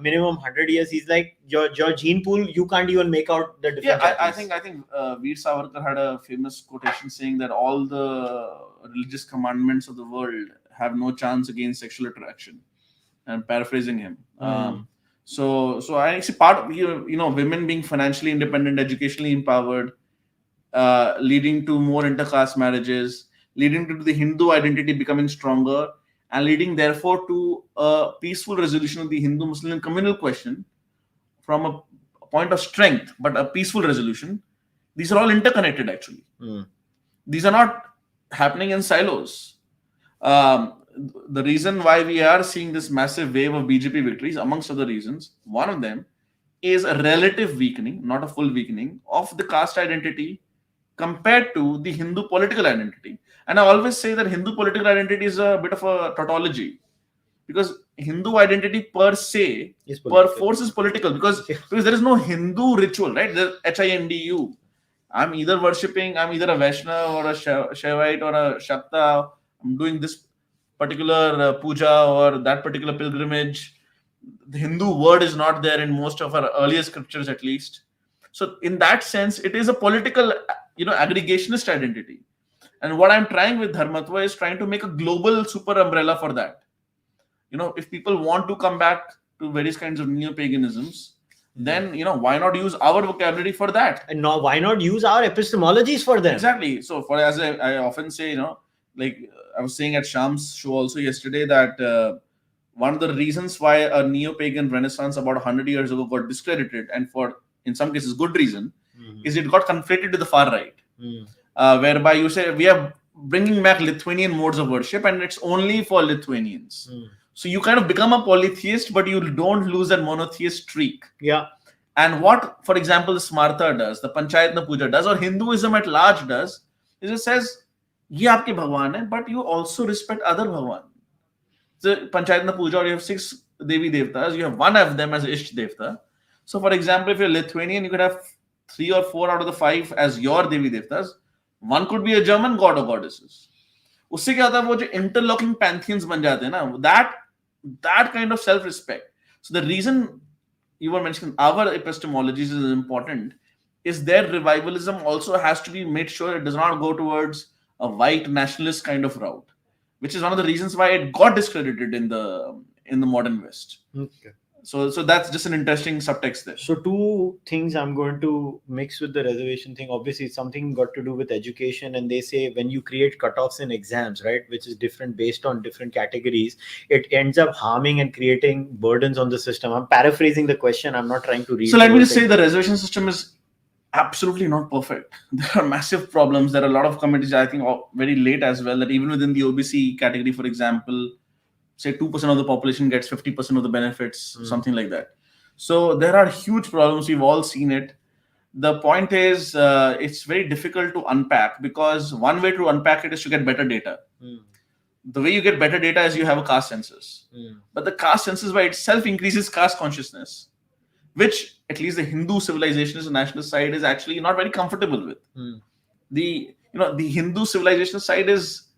Minimum 100 years. He's like your gene pool, you can't even make out the difference. Yeah, I think Veer Savarkar had a famous quotation saying that all the religious commandments of the world have no chance against sexual attraction. I'm paraphrasing him. So I see part of women being financially independent, educationally empowered, leading to more intercaste marriages, leading to the Hindu identity becoming stronger, and leading therefore to a peaceful resolution of the Hindu-Muslim communal question from a point of strength, but a peaceful resolution. These are all interconnected actually. These are not happening in silos. The reason why we are seeing this massive wave of BJP victories, amongst other reasons, one of them is a relative weakening, not a full weakening, of the caste identity compared to the Hindu political identity. And I always say that Hindu political identity is a bit of a tautology, because Hindu identity per se, per force, is political, because there is no Hindu ritual, right? The Hindu. I'm either worshipping, I'm either a Vaishnava or a Shaivite or a Shakta. I'm doing this particular puja or that particular pilgrimage. The Hindu word is not there in most of our earlier scriptures, at least. So in that sense, it is a political, aggregationist identity. And what I'm trying with Dharmatva is trying to make a global super umbrella for that. If people want to come back to various kinds of neo-paganisms, then, why not use our vocabulary for that? And why not use our epistemologies for them? Exactly. So as I often say, like I was saying at Sham's show also yesterday, that one of the reasons why a neo-pagan renaissance about 100 years ago got discredited, and for, in some cases, good reason, is it got conflated to the far right. Whereby you say, we are bringing back Lithuanian modes of worship and it's only for Lithuanians. So you kind of become a polytheist, but you don't lose that monotheist streak. Yeah. And what, for example, the Smartha does, the Panchayatna Puja does, or Hinduism at large does, is it says, ye aapke bhagwan hai, but you also respect other bhagwan. The Panchayatna Puja, or you have 6 Devi Devtas, you have one of them as Ishta Devta. So for example, if you're Lithuanian, you could have 3 or 4 out of the 5 as your Devi Devtas. One could be a German god or goddesses. उससे क्या होता है, वो जो interlocking pantheons बन जाते हैं ना, that kind of self-respect. So the reason you were mentioning our epistemologies is important is their revivalism also has to be made sure it does not go towards a white nationalist kind of route, which is one of the reasons why it got discredited in the modern West. Okay. So that's just an interesting subtext there. So 2 things I'm going to mix with the reservation thing. Obviously, it's something got to do with education. And they say when you create cutoffs in exams, right, which is different based on different categories, it ends up harming and creating burdens on the system. I'm paraphrasing the question. I'm not trying to read. So let me just say the reservation system is absolutely not perfect. There are massive problems. There are a lot of committees, I think, very late as well, that even within the OBC category, for example, say 2% of the population gets 50% of the benefits, something like that. So there are huge problems. We've all seen it. The point is, it's very difficult to unpack, because one way to unpack it is to get better data. The way you get better data is you have a caste census. But the caste census by itself increases caste consciousness, which at least the Hindu civilizationist and nationalist side is actually not very comfortable with. The Hindu civilization side is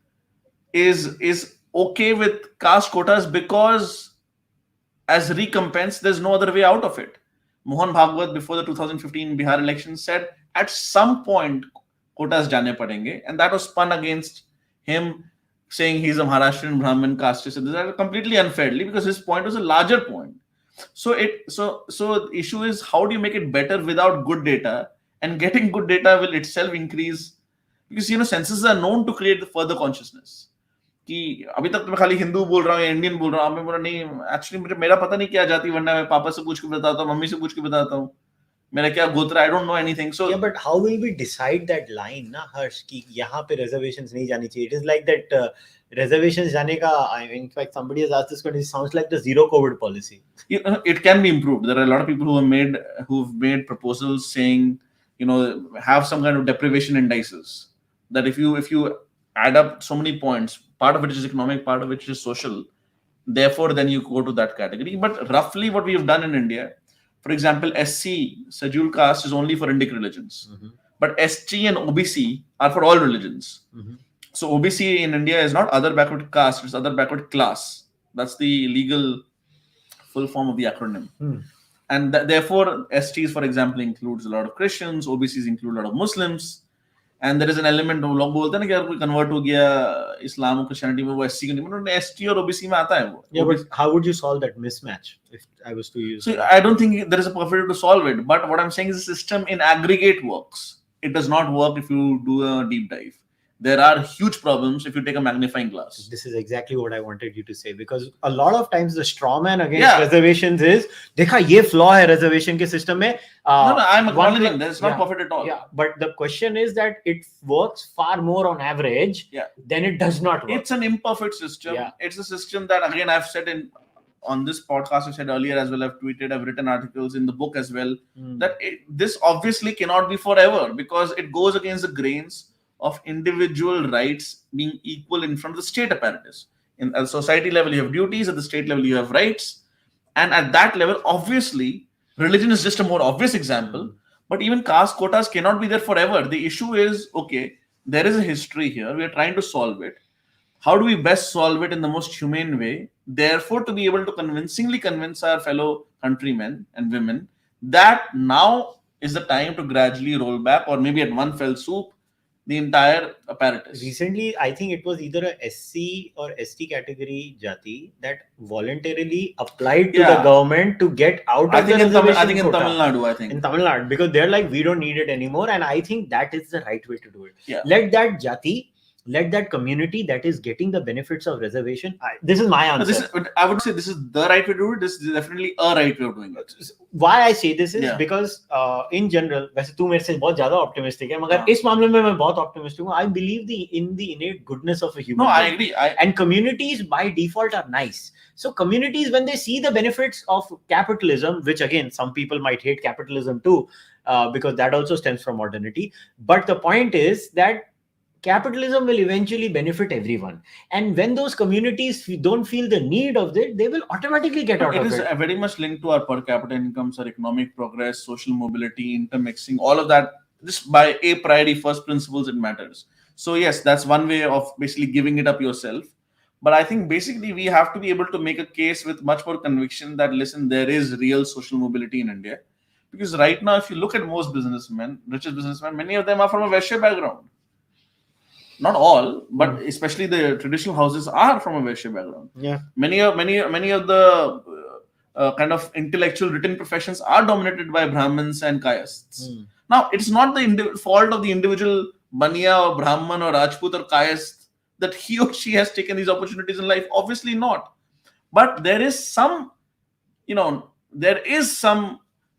okay with caste quotas because as recompense, there's no other way out of it. Mohan Bhagwat, before the 2015 Bihar election, said at some point quotas jane padenge, and that was spun against him, saying he's a Maharashtrian Brahmin casteist. That is completely unfairly, because his point was a larger point. So the issue is, how do you make it better without good data? And getting good data will itself increase, because censuses are known to create the further consciousness. कि अभी तक तो मैं खाली हिंदू बोल रहा हूँ, Indian बोल रहा हूँ, मैं बोला नहीं, एक्चुअली मेरा पता नहीं क्या जाति वरना, मैं पापा से पूछ के बताता हूँ, मम्मी से पूछ के बताता हूँ, मेरा क्या गोत्र, I don't know anything. So yeah, but how will we decide that line, na Harsh, कि यहाँ पे reservations नहीं जानी चाहिए? It is like that reservations जाने का. In fact, somebody has asked this question. It sounds like the zero COVID policy. it can be improved. There are a lot of people who've made proposals saying, have some kind of deprivation indices, that if you add up so many points, part of it is economic, part of it is social, therefore then you go to that category. But roughly what we have done in India, for example, SC, scheduled caste, is only for Indic religions, but ST and OBC are for all religions. So OBC in India is not other backward caste, it's other backward class. That's the legal full form of the acronym. And therefore STs, for example, includes a lot of Christians, OBCs include a lot of Muslims, and there is an element of लोग बोलते हैं ना कि अगर कोई convert हो गया इस्लाम और क्रिश्चियनिटी में, वो SC ST और OBC में आता है वो. Yeah, but how would you solve that mismatch if I was to use? So I don't think there is a perfect way to solve it, but what I'm saying is the system in aggregate works. It does not work if you do a deep dive. There are huge problems if you take a magnifying glass. This is exactly what I wanted you to say, because a lot of times the straw man against reservations is, देखा ये flaw है reservation के system में. No, I'm acknowledging that it's not perfect at all. Yeah, but the question is that it works far more on average than it does not work. It's an imperfect system. Yeah. It's a system that, again, I've said on this podcast, I said earlier as well, I've tweeted, I've written articles in the book as well, that this obviously cannot be forever, because it goes against the grains of individual rights being equal in front of the state apparatus. At the society level, you have duties. At the state level, you have rights. And at that level, obviously, religion is just a more obvious example. But even caste quotas cannot be there forever. The issue is, okay, there is a history here. We are trying to solve it. How do we best solve it in the most humane way? Therefore, to be able to convincingly convince our fellow countrymen and women that now is the time to gradually roll back, or maybe at one fell swoop, the entire apparatus. Recently, I think it was either a SC or ST category Jati that voluntarily applied to the government to get out of the reservation. I think in Tamil Nadu, In Tamil Nadu, because they're like, we don't need it anymore. And I think that is the right way to do it. Yeah. Let that Jati, let that community that is getting the benefits of reservation. This is my answer. I would say this is the right way to do it. This is definitely a right way of doing it. Why I say this is because in general, वैसे तू मेरे से बहुत ज़्यादा optimistic है, मगर इस मामले में मैं बहुत optimistic हूँ. I believe in the innate goodness of a human. No, I agree. And communities by default are nice. So communities, when they see the benefits of capitalism, which again some people might hate capitalism too, because that also stems from modernity. But the point is that capitalism will eventually benefit everyone, and when those communities don't feel the need of it, they will automatically get out of it. It is very much linked to our per capita incomes, our economic progress, social mobility, intermixing, all of that. Just by a priori first principles, it matters. So yes, that's one way of basically giving it up yourself. But I think basically we have to be able to make a case with much more conviction that, listen, there is real social mobility in India. Because right now, if you look at most businessmen, richest businessmen, many of them are from a Vaishya background. Not all, but especially the traditional houses are from a Vaishya background. Yeah. Many of the kind of intellectual written professions are dominated by Brahmins and Kayasths. Now, it's not the fault of the individual Baniya or Brahman or Rajput or Kayasth that he or she has taken these opportunities in life. Obviously not. But there is some,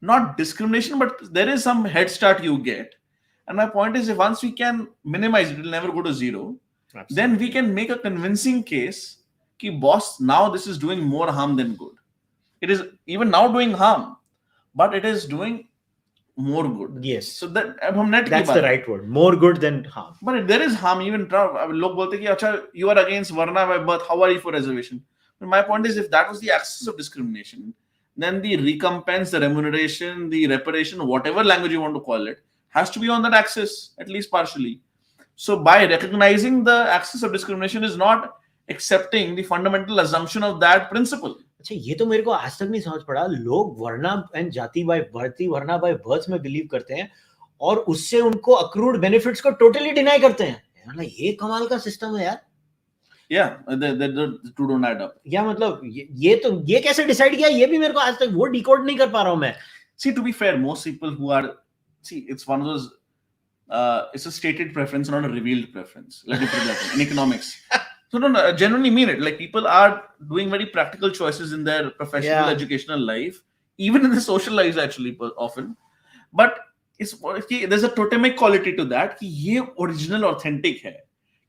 not discrimination, but there is some head start you get. And my point is, if once we can minimize it, it will never go to zero. Absolutely. Then we can make a convincing case that, boss, now this is doing more harm than good. It is even now doing harm, but it is doing more good. Yes. So that's the right word. More good than harm. But there is harm. Even you are against Varna by birth. How are you for reservation? But my point is, if that was the axis of discrimination, then the recompense, the remuneration, the reparation, whatever language you want to call it, has to be on that axis, at least partially. So by recognizing the axis of discrimination is not accepting the fundamental assumption of that principle. अच्छा, ये तो मेरे को आज तक नहीं समझ पड़ा. लोग वर्ना एंड जाति बाय बर्थ, वर्ना बाय बर्थ में बिलीव करते हैं और उससे उनको अक्रूड बेनिफिट्स को टोटली डिनाई करते हैं. मतलब ये कमाल का सिस्टम है यार. Yeah, the two don't add up. या मतलब ये कैसे डिसाइड किया, ये भी मेरे को आज तक वो डिकोड नहीं कर पा रहा हूं मैं. See, to be fair, most people who are it's one of those, it's a stated preference, not a revealed preference. Let me put it that way. In economics. So I genuinely mean it. Like, people are doing very practical choices in their professional, educational life, even in their social lives, actually, often. but there's a totemic quality to that कि ये original authentic है.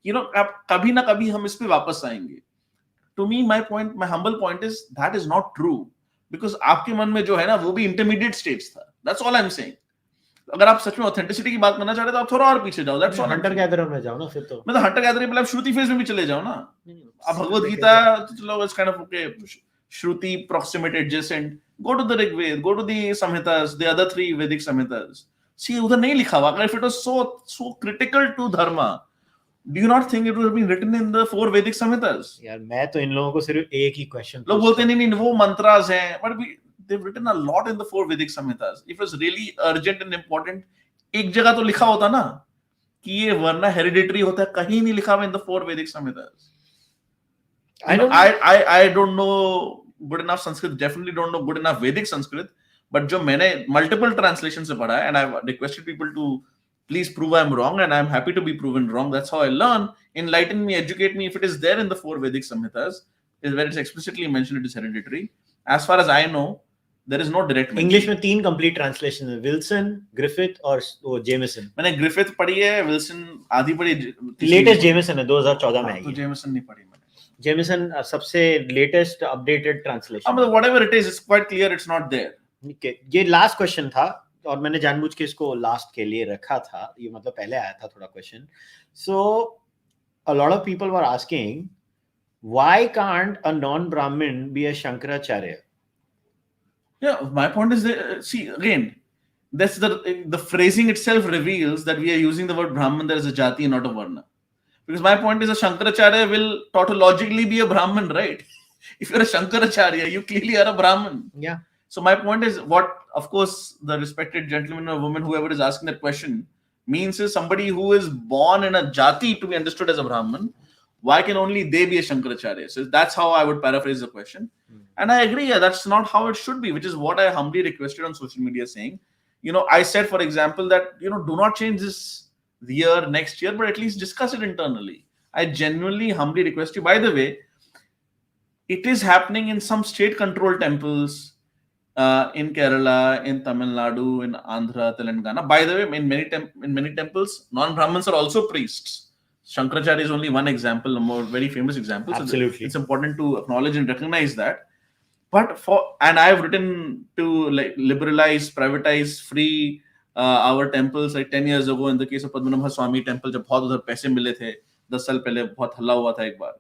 कभी ना कभी हम इस पे वापस आएंगे. To me, my humble point is that is not true, because आपके मन में जो है ना वो भी intermediate states था. That's all I'm saying. अगर आप सच में authenticity की बात करना चाह रहे तो आप थोड़ा और पीछे जाओ. That's all. हंटर गैदरर में जाओ ना फिर तो. मतलब हंटर गैदरर मतलब श्रुति फेज में भी चले जाओ ना. आप भगवद गीता चलो, it's kind of okay. Shruti proximate adjacent. Go to the Rig Veda, go to the Samhitas, the other 3 Vedic Samhitas. See, उधर नहीं लिखा हुआ. If it was so critical to Dharma, do you not think it would have been written in the 4 Vedic Samhitas? यार मैं तो इन लोगों को सिर्फ एक ही क्वेश्चन. लोग बोलते नहीं वो mantras हैं, but they've written a lot in the 4 Vedic Samhitas. If it was really urgent and important, एक जगह तो लिखा होता ना कि ये वर्ना हेरिडिटरी होता है. कहीं नहीं लिखा हुआ in the 4 Vedic Samhitas. I don't know good enough Sanskrit, definitely don't know good enough Vedic Sanskrit, but जो मैंने multiple translations से पढ़ा है, and I've requested people to please prove I'm wrong, and I'm happy to be proven wrong. That's how I learn. Enlighten me, educate me. If it is there in the 4 Vedic Samhitas, is where it's explicitly mentioned it is hereditary. As far as I know, there is no direct mention. English में 3 complete translations है, Wilson, Griffith और Jameson. मैंने Griffith पढ़ी है, Wilson आधी पढ़ी. Latest Jameson है 2014 में आई है. तो Jameson नहीं पढ़ी मैंने. Jameson सबसे latest updated translation. But whatever it is, it's quite clear it's not there. Okay, ये last question था और मैंने जानबूझ के इसको last के लिए रखा था. ये मतलब पहले आया था थोड़ा question. So a lot of people were asking, why can't a non-Brahmin be a Shankaracharya? Yeah, my point is that, see, again, that's the phrasing itself reveals that we are using the word Brahman there as a jati and not a varna. Because my point is a Shankaracharya will tautologically be a Brahmin, right? If you're a Shankaracharya, you clearly are a Brahmin. Yeah. So my point is what, of course, the respected gentleman or woman, whoever is asking that question, means is somebody who is born in a jati to be understood as a Brahmin. Why can only they be a Shankaracharya? So that's how I would paraphrase the question. And I agree, yeah, that's not how it should be, which is what I humbly requested on social media saying. I said, for example, that, do not change this year, next year, but at least discuss it internally. I genuinely, humbly request you. By the way, it is happening in some state-controlled temples in Kerala, in Tamil Nadu, in Andhra, Telangana. By the way, in many temples, non-Brahmins are also priests. Shankaracharya is only one example, a more very famous example. Absolutely. So it's important to acknowledge and recognize that. But I have written to liberalize, privatize, free our temples like 10 years ago. In the case of Padmanabha Swami temple, जब बहुत उधर पैसे मिले थे 10 साल पहले बहुत हल्ला हुआ था एक बार.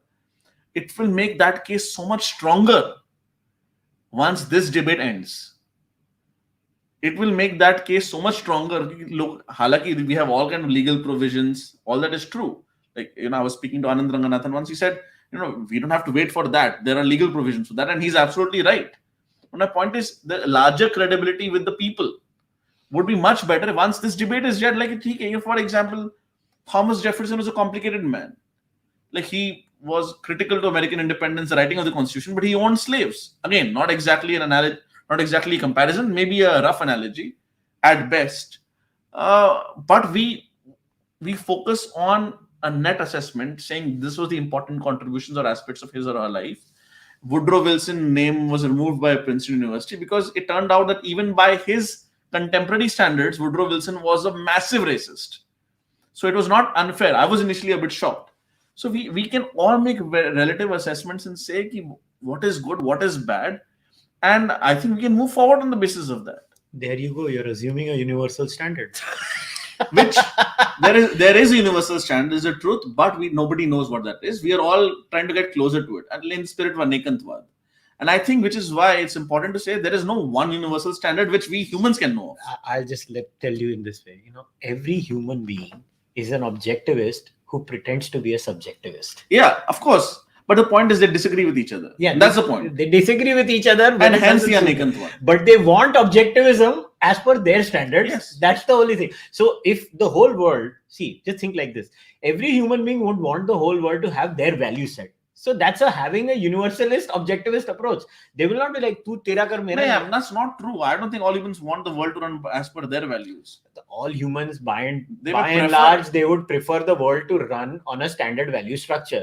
It will make that case so much stronger once this debate ends. It will make that case so much stronger. Look, halaki we have all kind of legal provisions. All that is true. Like, I was speaking to Anand Ranganathan once. He said, we don't have to wait for that. There are legal provisions for that. And he's absolutely right. But my point is, the larger credibility with the people would be much better once this debate is yet. Like, for example, Thomas Jefferson was a complicated man. Like, he was critical to American independence, the writing of the Constitution, but he owned slaves. Again, not exactly an analogy, not exactly a comparison, maybe a rough analogy at best. But we focus on a net assessment saying this was the important contributions or aspects of his or her life. Woodrow Wilson's name was removed by Princeton University because it turned out that even by his contemporary standards, Woodrow Wilson was a massive racist. So it was not unfair. I was initially a bit shocked. So we can all make relative assessments and say what is good, what is bad. And I think we can move forward on the basis of that. There you go. You're assuming a universal standard. Which there is a universal standard, is the truth, but nobody knows what that is. We are all trying to get closer to it. And in spirit of Anekantvad. And I think which is why it's important to say there is no one universal standard which we humans can know of. I'll just tell you in this way. Every human being is an objectivist who pretends to be a subjectivist. Yeah, of course. But the point is they disagree with each other. Yeah, that's the point. They disagree with each other. And hence the Anekantvad. But they want objectivism as per their standards. Yes. That's the only thing. So if the whole world, just think like this. Every human being would want the whole world to have their value set. So that's having a universalist, objectivist approach. They will not be like, "Tu tera kar, mera." Yeah, that's not true. I don't think all humans want the world to run as per their values. All humans, by and prefer- large, they would prefer the world to run on a standard value structure.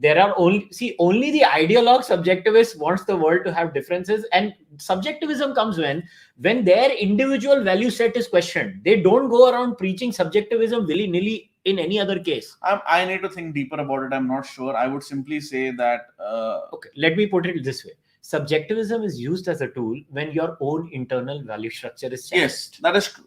There are only the ideologue subjectivist wants the world to have differences, and subjectivism comes when their individual value set is questioned. They don't go around preaching subjectivism willy-nilly in any other case. I need to think deeper about it. I'm not sure. I would simply say that. Okay, let me put it this way. Subjectivism is used as a tool when your own internal value structure is challenged. Yes, that is true.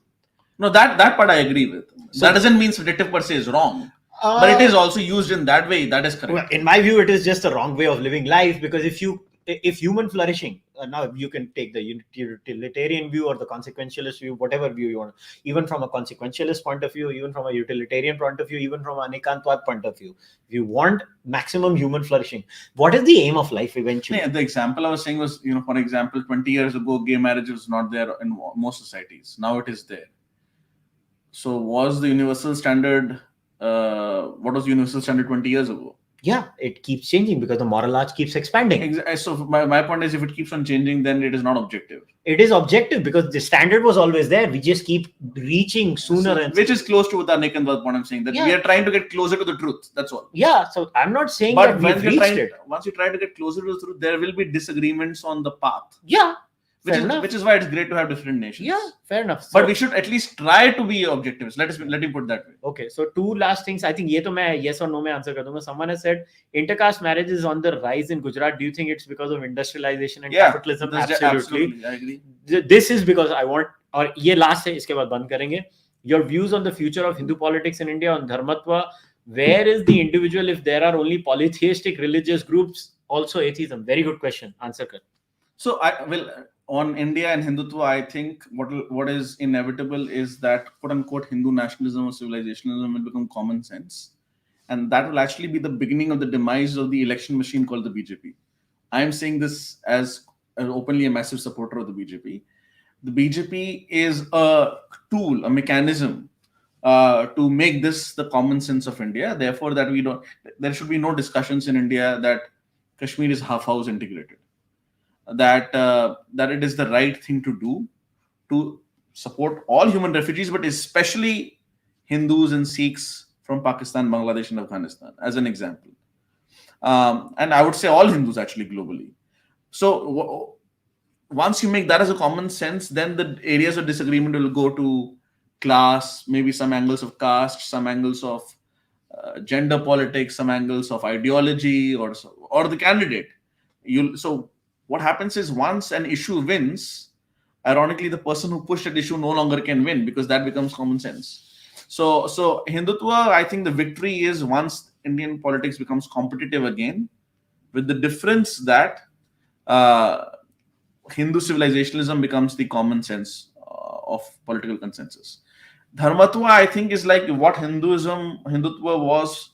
No, that part I agree with. So that doesn't mean subjective per se is wrong. But it is also used in that way. That is correct. Well, in my view, it is just a wrong way of living life, because if human flourishing, now you can take the utilitarian view or the consequentialist view, whatever view you want, even from a consequentialist point of view, even from a utilitarian point of view, even from an anekantwad point of view, if you want maximum human flourishing, what is the aim of life eventually? Yeah, the example I was saying was, for example, 20 years ago, gay marriage was not there in most societies. Now it is there. So was the universal standard, what was universal standard 20 years ago? Yeah, it keeps changing because the moral arch keeps expanding. So my point is, if it keeps on changing, then it is not objective. It is objective because the standard was always there. We just keep reaching sooner and which is close to the anekantwad point I'm saying, that we are trying to get closer to the truth. That's all. Yeah, so I'm not saying but that we've reached it. Once you try to get closer to the truth, there will be disagreements on the path. Yeah. Which is why it's great to have different nations. Yeah, fair enough. But we should at least try to be objectivists. Let me put that way. Okay, so two last things. I think ye to main yes or no mein answer kar dunga. Someone has said intercaste marriage is on the rise in Gujarat. Do you think it's because of industrialization and capitalism? Absolutely, I agree. This is because I want, और ये last है, इसके बाद बंद करेंगे. Your views on the future of Hindu politics in India, on dharmatva. Where is the individual if there are only polytheistic religious groups? Also atheism. Very good question. Answer kar. So on India and Hindutva, I think what is inevitable is that quote unquote Hindu nationalism or civilizationalism will become common sense, and that will actually be the beginning of the demise of the election machine called the BJP. I am saying this as openly a massive supporter of the BJP. The BJP is a tool, a mechanism to make this the common sense of India. Therefore, there should be no discussions in India that Kashmir is half-house integrated. That it is the right thing to do to support all human refugees, but especially Hindus and Sikhs from Pakistan, Bangladesh, and Afghanistan, as an example. And I would say all Hindus actually globally. So once you make that as a common sense, then the areas of disagreement will go to class, maybe some angles of caste, some angles of gender politics, some angles of ideology, or the candidate. So what happens is, once an issue wins, ironically, the person who pushed that issue no longer can win, because that becomes common sense. So Hindutva, I think the victory is once Indian politics becomes competitive again, with the difference that Hindu civilizationalism becomes the common sense of political consensus. Dharmatva, I think, is like what Hindutva was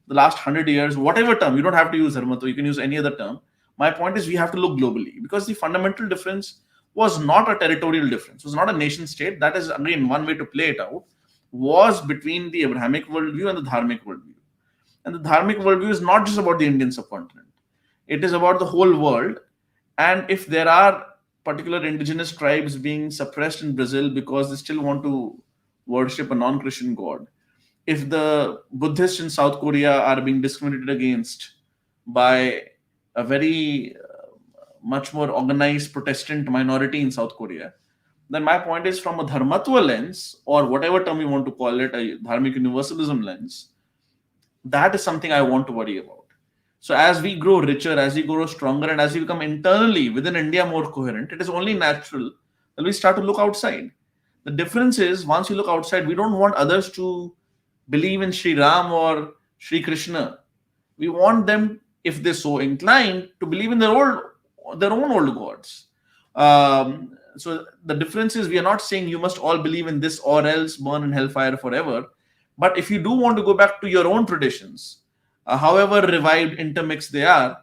the last 100 years, whatever term. You don't have to use Dharmatva, you can use any other term. My point is, we have to look globally, because the fundamental difference was not a territorial difference, was not a nation state. That is, again, one way to play it out, was between the Abrahamic worldview and the Dharmic worldview. And the Dharmic worldview is not just about the Indian subcontinent. It is about the whole world. And if there are particular indigenous tribes being suppressed in Brazil because they still want to worship a non-Christian god, if the Buddhists in South Korea are being discriminated against by a very much more organized Protestant minority in South Korea, then my point is, from a Dharmatva lens, or whatever term you want to call it, a Dharmic universalism lens, that is something I want to worry about. So as we grow richer, as we grow stronger, and as we become internally within India more coherent, it is only natural that we start to look outside. The difference is, once you look outside, we don't want others to believe in Sri Ram or Sri Krishna. We want them, if they're so inclined, to believe in their own old gods. So the difference is, we are not saying you must all believe in this or else burn in hellfire forever. But if you do want to go back to your own traditions, however revived, intermixed they are,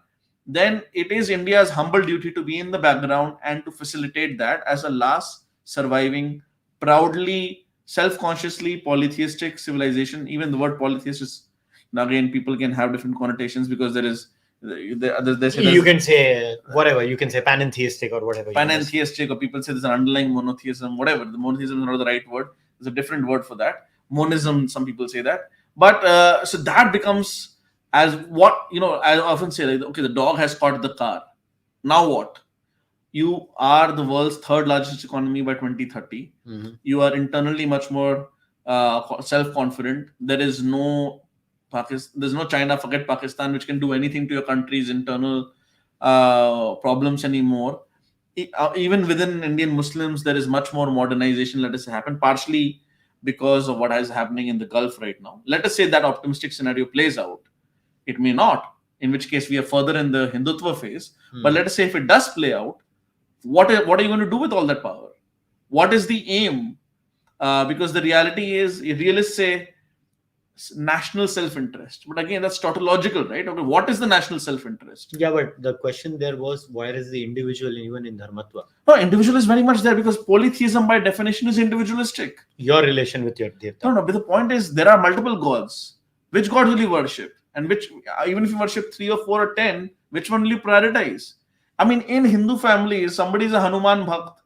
then it is India's humble duty to be in the background and to facilitate that as a last surviving, proudly, self-consciously polytheistic civilization. Even the word polytheist is, again, people can have different connotations, because there is They say You can say whatever. You can say panentheistic or whatever. panentheistic, or people say there's an underlying monotheism, whatever. The monotheism is not the right word. There's a different word for that. Monism, some people say that. But so that becomes as what, I often say, like, okay, the dog has caught the car. Now what? You are the world's third largest economy by 2030. Mm-hmm. You are internally much more self-confident. There is no there's no China, forget Pakistan, which can do anything to your country's internal problems anymore. Even within Indian Muslims, there is much more modernization, let us say, happen, partially because of what is happening in the Gulf right now. Let us say that optimistic scenario plays out. It may not, in which case we are further in the Hindutva phase. But let us say if it does play out, what are you going to do with all that power? What is the aim? Because the reality is, realists say national self-interest. But again, that's tautological, right? Okay, what is the national self-interest? Yeah, but the question there was, where is the individual even in Dharmatva? No, individual is very much there because polytheism by definition is individualistic. Your relation with your Devta. No, but the point is there are multiple gods. Which god will you worship? And which, even if you worship 3 or 4 or 10, which one will you prioritize? I mean, in Hindu families, somebody is a Hanuman Bhakt,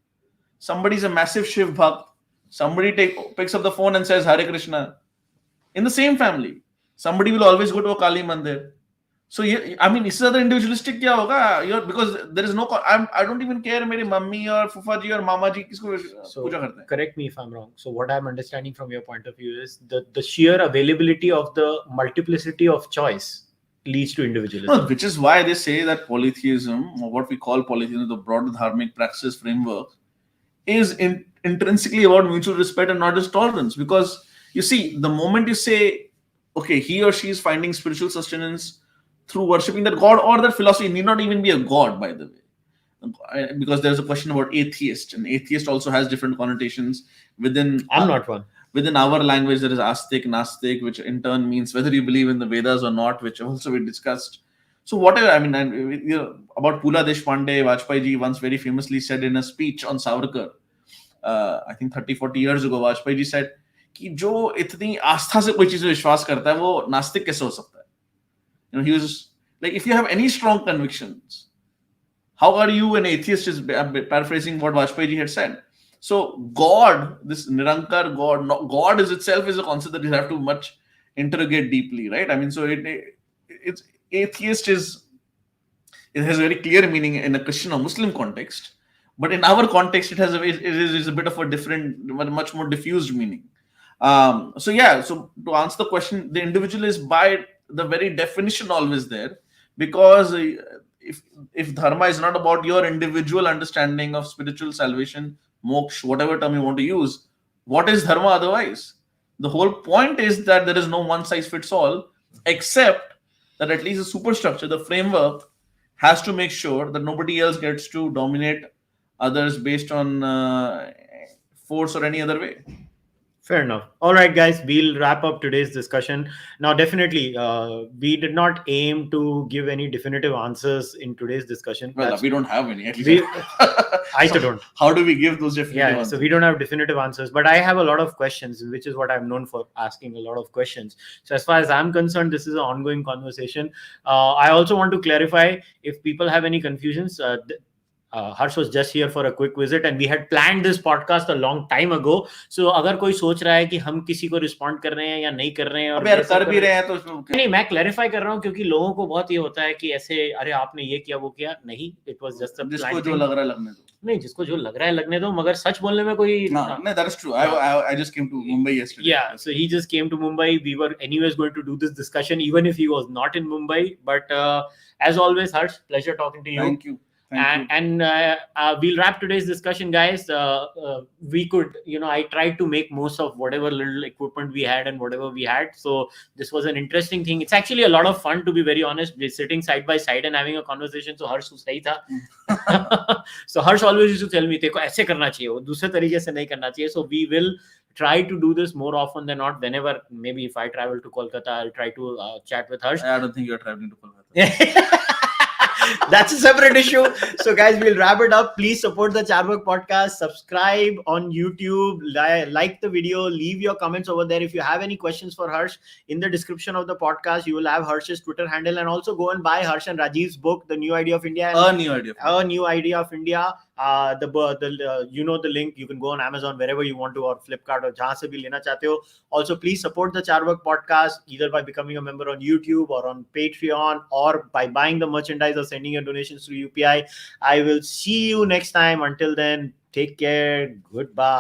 somebody is a massive Shiv Bhakt, somebody picks up the phone and says Hare Krishna. In the same family, somebody will always go to a Kali Mandir. So, I mean, is other individualistic kya hoga? Because there is no, I don't even care, my mummy or fufa ji or mama ji kisko puja karte hain. Correct me if I'm wrong. So what I'm understanding from your point of view is the sheer availability of the multiplicity of choice leads to individualism. No, which is why they say that polytheism, or what we call polytheism, the broader dharmic praxis framework, is intrinsically about mutual respect and not just tolerance. Because you see, the moment you say, okay, he or she is finding spiritual sustenance through worshipping that god or that philosophy, need not even be a god, by the way. Because there's a question about atheist, and atheist also has different connotations within. I'm not one. Within our language, there is astik, nastik, which in turn means whether you believe in the Vedas or not, which also we discussed. So whatever, I mean, about Pula Deshpande, Vajpayee ji once very famously said in a speech on Savarkar, I think 30-40 years ago, Vajpayee ji said, कि जो इतनी आस्था से कोई चीज में विश्वास करता है वो नास्तिक कैसे हो सकता है? He was like, if you have any strong convictions, how are you an atheist? Is paraphrasing what Vajpayee ji had said. So God, this Nirankar God, God is itself is a concept that you have to much interrogate deeply, right? I mean, so it's atheist it has a very clear meaning in a Christian or Muslim context, but in our context, it is a bit of a different, much more diffused meaning. So to answer the question, the individual is by the very definition always there, because if dharma is not about your individual understanding of spiritual salvation, moksha, whatever term you want to use, what is dharma otherwise? The whole point is that there is no one size fits all, except that at least the superstructure, the framework, has to make sure that nobody else gets to dominate others based on force or any other way. Fair enough. All right, guys, we'll wrap up today's discussion. Now, definitely, we did not aim to give any definitive answers in today's discussion. Well, we don't have any. At least. I still don't. How do we give those definitive answers? So we don't have definitive answers, but I have a lot of questions, which is what I'm known for, asking a lot of questions. So as far as I'm concerned, this is an ongoing conversation. I also want to clarify, if people have any confusions, Harsh was just here for a quick visit and we had planned this podcast a long time ago. So अगर कोई सोच रहा है कि हम किसी को respond कर रहे हैं या नहीं कर रहे हैं, और कर भी रहे हैं, तो नहीं, मैं क्लैरिफाई कर रहा हूँ क्योंकि लोगों को बहुत ये होता है कि ऐसे, अरे आपने ये किया वो किया, नहीं, इट वाज जस्ट अ जिसको जो लग रहा है लगने दो, नहीं, जिसको जो लग रहा है लगने दो, मगर सच बोलने में कोई नहीं, that is true. I just came to Mumbai yesterday. Yeah, so he just came to Mumbai. We were anyways going to do this discussion even if he was not in Mumbai, but as always, Harsh, pleasure talking to you. Thank you. And we'll wrap today's discussion, guys. We could, I tried to make most of whatever little equipment we had and whatever we had. So this was an interesting thing. It's actually a lot of fun, to be very honest. We're sitting side by side and having a conversation. So Harsh was sahi tha. So Harsh always used to tell me, "Teko aise karna chahiye, wo dusre tarike se nahi karna chahiye." So we will try to do this more often than not. Whenever, maybe if I travel to Kolkata, I'll try to chat with Harsh. I don't think you're traveling to Kolkata. That's a separate issue. So guys, we'll wrap it up. Please support the Cārvāka podcast. Subscribe on YouTube. Like the video. Leave your comments over there. If you have any questions for Harsh, in the description of the podcast, you will have Harsh's Twitter handle, and also go and buy Harsh and Rajiv's book, The New Idea of India. A New Idea. A New Idea of India. You know the link. You can go on Amazon, wherever you want to, or Flipkart, or jahan se bhi lena chahte ho. Also, please support the Cārvāka podcast either by becoming a member on YouTube or on Patreon, or by buying the merchandise or sending your donations through UPI. I will see you next time. Until then, take care. Goodbye.